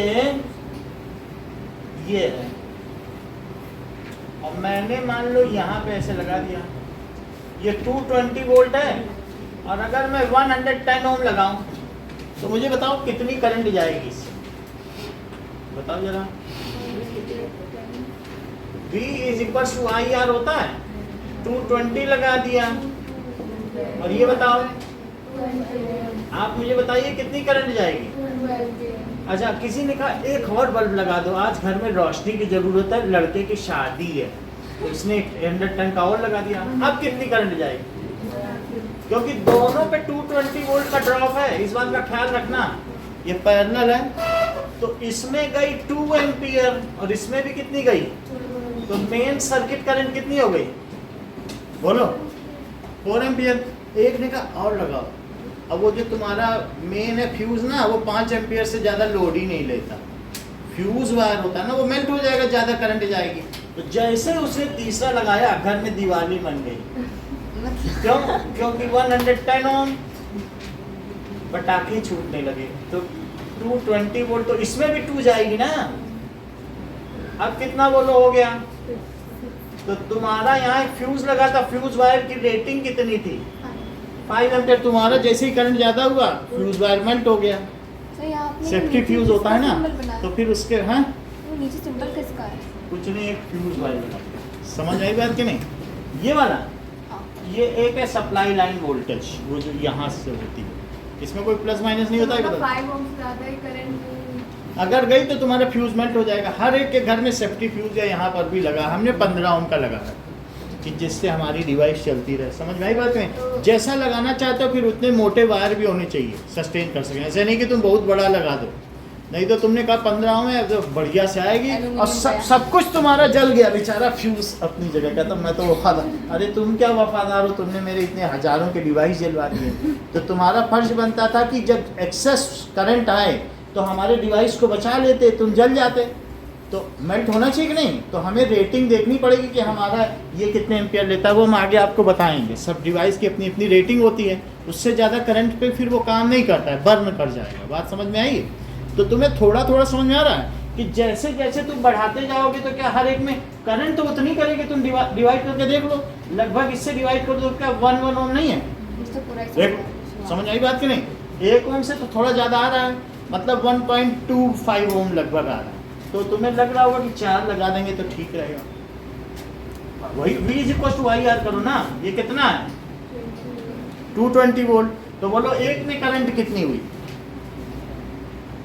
ये है, और मैंने मान लो यहाँ पे ऐसे लगा दिया, ये 220 वोल्ट है, और अगर मैं 110 ओम लगाऊं तो मुझे बताओ कितनी करंट जाएगी इससे, बताओ जरा। V is equal to I R होता है, 220 लगा दिया, और ये बताओ आप मुझे बताइए कितनी करंट जाएगी। अच्छा, किसी ने कहा एक और बल्ब लगा दो, आज घर में रोशनी की जरूरत है, लड़के की शादी है, तो इसने 110 का और लगा दिया, अब कितनी करंट जाएगी? क्योंकि दोनों पे 220 वोल्ट का ड्रॉप है, इस बात का ख्याल रखना। ये पैरेलल है, तो इसमें गई 2 एम्पियर और इसमें भी कितनी गई, तो मेन सर्किट करंट कितनी हो गई, बोलो 4 एम्पियर। एक ने कहा और लगाओ, अब वो जो तुम्हारा मेन है फ्यूज ना, वो 5 एम्पियर से ज़्यादा लोड ही नहीं लेता, फ्यूज वायर होता है ना, वो मेल्ट हो जाएगा, ज़्यादा करंट जाएगी। तो जैसे उसने तीसरा लगाया, घर में दिवाली बन गई। क्यों? क्योंकि 110 ओम पटाखे छूटने लगे, तो 220 वोल्ट, तो इसमें भी 2 जाएगी ना। अब कितना बोलो हो गया, तो तुम्हारा यहाँ एक फ्यूज लगा था, फ्यूज वायर की रेटिंग कितनी थी, 5 एम्पियर। तुम्हारा जैसे ही करंट ज्यादा हुआ, फ्यूज वायर मेल्ट हो गया, सेफ्टी फ्यूज होता है ना, तो फिर उसके हाँ वो नीचे सिंबल किसका है? कुछ नहीं, एक फ्यूज वायर लगा, समझ आई बात कि नहीं। ये वाला, ये एक है सप्लाई लाइन वोल्टेज, वो जो यहाँ से होती है, इसमें कोई प्लस माइनस नहीं होता है, बता। 5 ओम से ज़्यादा ही करंट अगर गई तो तुम्हारा फ्यूज मेल्ट हो जाएगा। हर एक के घर में सेफ्टी फ्यूज है, यहाँ पर भी लगा, हमने 15 ओम का लगा है कि जिससे हमारी डिवाइस चलती रहे, समझ में आई बात में। जैसा लगाना चाहते हो फिर उतने मोटे वायर भी होने चाहिए, सस्टेन कर सकें। ऐसे नहीं कि तुम बहुत बड़ा लगा दो, नहीं तो तुमने कहा 15 ओम है तो बढ़िया से आएगी, और सब कुछ तुम्हारा जल गया, बेचारा फ्यूज अपनी जगह का। तो मैं तो वफादार, अरे तुम क्या वफादार हो, तुमने मेरे इतने हजारों के डिवाइस जलवा दिए। तो तुम्हारा फर्ज बनता था कि जब एक्सेस करंट आए तो हमारे डिवाइस को बचा लेते, तुम जल जाते। तो मेल्ट होना चाहिए कि नहीं, तो हमें रेटिंग देखनी पड़ेगी कि हमारा ये कितने एम्पियर लेता है, वो हम आगे आपको बताएंगे। सब डिवाइस की अपनी अपनी रेटिंग होती है, उससे ज़्यादा करंट पे फिर वो काम नहीं करता है, बर्न कर जाएगा। बात समझ में आई? तो तुम्हें थोड़ा थोड़ा समझ में आ रहा है कि जैसे जैसे तुम बढ़ाते जाओगे तो क्या हर एक में करंट तो उतनी करेगी। तुम डिवाइड करके देख लो, लगभग इससे डिवाइड कर दो, क्या 1 ओम नहीं है? देखो समझ आई बात कि नहीं। 1 ओम से तो थोड़ा ज़्यादा आ रहा है, मतलब 1.25 ओम लगभग आ रहा है। तो तुम्हें लग रहा होगा कि 4 लगा देंगे तो ठीक रहेगा। वही V is equal to I R करो ना, ये कितना है 220 वोल्ट। तो बोलो एक में करंट कितनी हुई,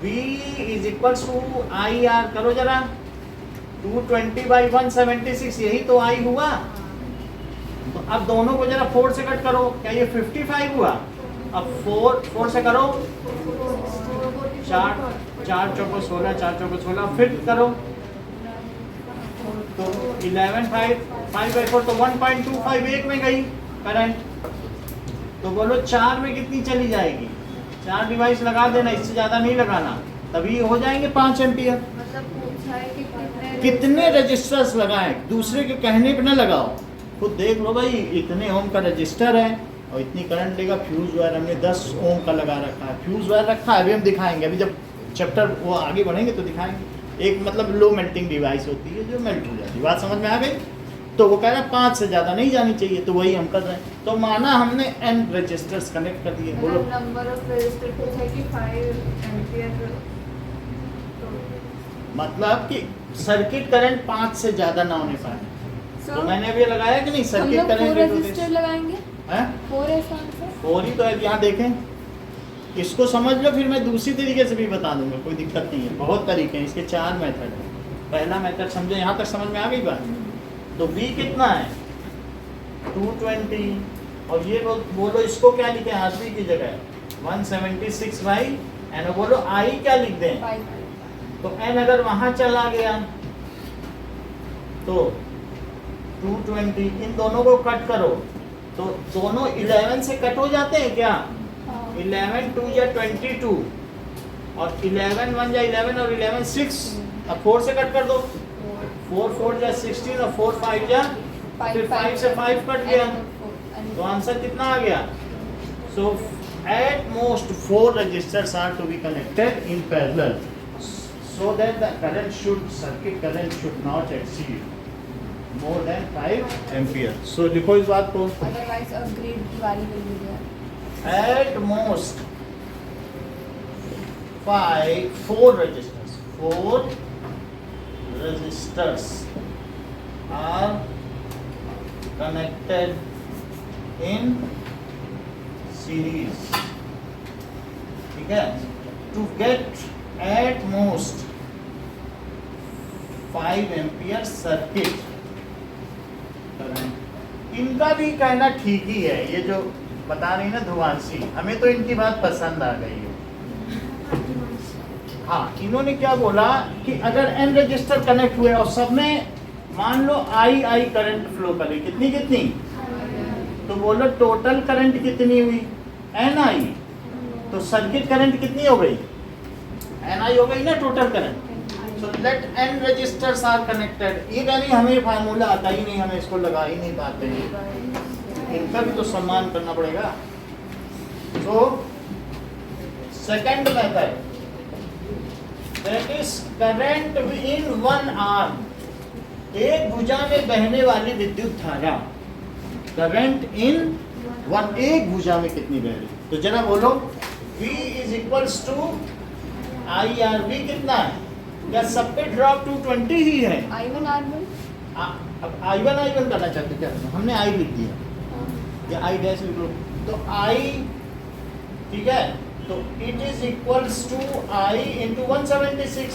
V is equal to I R करो जरा, 220/176, यही तो आई हुआ। तो अब दोनों को जरा 4 से कट करो, क्या ये 55 हुआ? अब 4 से करो, 4 चौको 16, 4 चौको 16, फिर करो तो 11 5/4, तो 1.25 एक में गई करंट। तो बोलो 4 में कितनी चली जाएगी? 4 डिवाइस लगा देना, इससे ज़्यादा नहीं लगाना, तभी हो जाएंगे 5 एम्पियर। मतलब पूछा है कि कितने रजिस्टर्स लगाएं, दूसरे के कहने पे ना लगाओ, खुद देख लो भाई इतने ओम का रजिस्टर है और इतनी करंट लेगा। फ्यूज वायर हमने 10 ओम का लगा रखा है, फ्यूज वायर रखा है, अभी हम दिखाएंगे, अभी जब चैप्टर वो आगे बढ़ेंगे तो दिखाएंगे। एक मतलब लो मेल्टिंग डिवाइस होती है जो मेल्ट हो जाती है, बात समझ में आ गई। तो वो कह रहा है 5 से ज़्यादा नहीं जानी चाहिए, तो वही हम कर रहे हैं। तो माना हमने n रजिस्टर्स कनेक्ट कर दिए, बोलो नंबर ऑफ रजिस्टर पूछा है कि 5 एम्पियर, मतलब कि सर्किट करंट 5 से ज़्यादा ना होने पाए। तो मैंने अभी लगाया कि नहीं, हम सर्किट लोग करंट 4 रजिस्टर लगाएंगे, 4 है इसका आंसर। और ही तो है, यहाँ देखें, इसको समझ लो, फिर मैं दूसरी तरीके से भी बता दूंगा, कोई दिक्कत नहीं है। बहुत तरीके हैं इसके, 4 मेथड है। पहला मेथड समझो, यहाँ तक समझ में आ गई बात। तो V कितना है 220, और ये बोलो इसको क्या लिखें, RV की जगह 176/n, बोलो I क्या लिख दें, 5 तो n अगर वहाँ चला गया तो 220, इन दोनों को कट करो तो दोनों 11 से कट हो जाते हैं क्या? 11 2 या 22, और 11 1 या 11, और 11 6, अब 4 से कट कर दो, 4 4 या 16, और 4 5 या, फिर 5 से 5 कट गया, तो आंसर कितना आ गया? So at most 4 resistors are to be connected in parallel, so that the circuit current should not exceed more than 5 ampere. So लिखो इस बात को. Otherwise a grade की वाली will be there. At most 4 resistors are connected in series. ठीक है? To get at most 5 ampere circuit current. इनका भी कहना ठीक ही है. ये जो बता रही ना ध्रुवांशी, हमें तो इनकी बात पसंद आ गई है. हाँ, इन्होंने क्या बोला कि अगर n रजिस्टर कनेक्ट हुए और सब में मान लो I करंट फ्लो करे, कितनी तो बोलो टोटल करंट कितनी हुई NI, तो सर्किट करंट कितनी हो गई NI हो गई ना total current. So let n resistors are connected. ये नहीं हमें फार्मूला आता ही नहीं, हमें इसको लगा ही नहीं पाते हैं. इनका भी तो सम्मान करना पड़ेगा. So second method, that is current in one arm. एक भुजा में बहने वाली विद्युत धारा, करंट इन वन, एक भुजा में कितनी बह रही. तो जरा बोलो V is equals to IR. V कितना है? क्या सब पे ड्रॉप 220 ही है? I1 R1. अब I1 करना चाहते क्या? हमने I लिख दिया या I डैश लिख लो. तो I, ठीक है, तो it is equals to I into 176.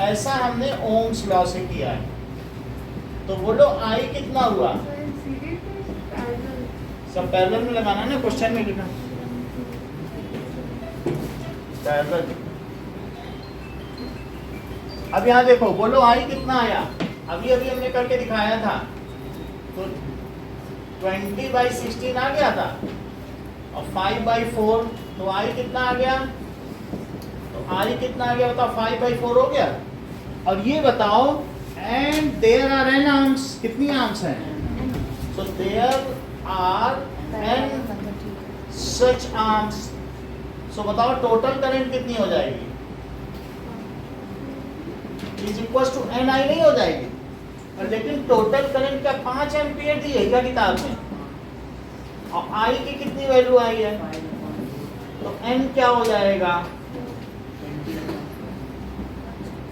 ऐसा हमने ओम्स लॉ से किया है. तो बोलो I कितना हुआ? सब पैरेलल में लगाना ना, क्वेश्चन में लिखना पैरेलल. अब यहाँ देखो, बोलो I कितना आया? अभी हमने करके दिखाया था. तो 20/16 आ गया था और 5/4, तो I कितना आ गया? तो I कितना आ गया बताओ? 5/4 हो गया. और ये बताओ, and there are n arms. कितनी आर्म्स हैं? So there are n such arms. So बताओ टोटल करंट कितनी हो जाएगी? इज इक्वल्स टू NI नहीं हो जाएगी. लेकिन टोटल करंट का 5 एम्पियर दी है क्या किताब में, और I की कितनी वैल्यू आई है? तो N क्या हो जाएगा?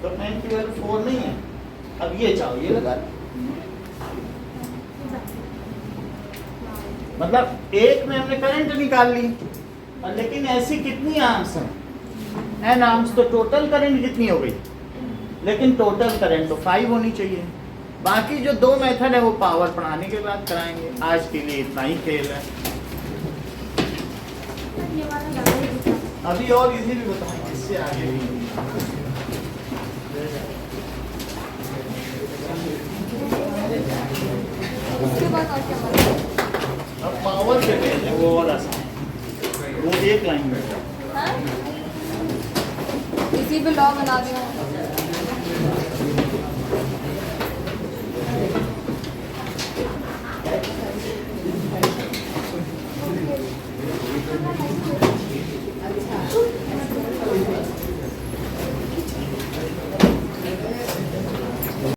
तो N की वैल्यू 4 नहीं है. अब ये चाहो ये लगा, मतलब एक में हमने करंट निकाल ली, और लेकिन ऐसी कितनी आर्म्स हैं? N arms. तो टोटल करंट कितनी हो गई? लेकिन टोटल करंट तो 5 होनी चाहिए. बाकी जो 2 मेथड है वो पावर पढ़ाने के बाद कराएंगे. आज के लिए इतना ही खेल है. अभी और इजी भी बताएंगे, इससे आगे भी. उसके बाद और क्या बात? अब पावर के लिए वो और आसान, वो एक लाइन में. हाँ? इसी पे लॉ बना दिया.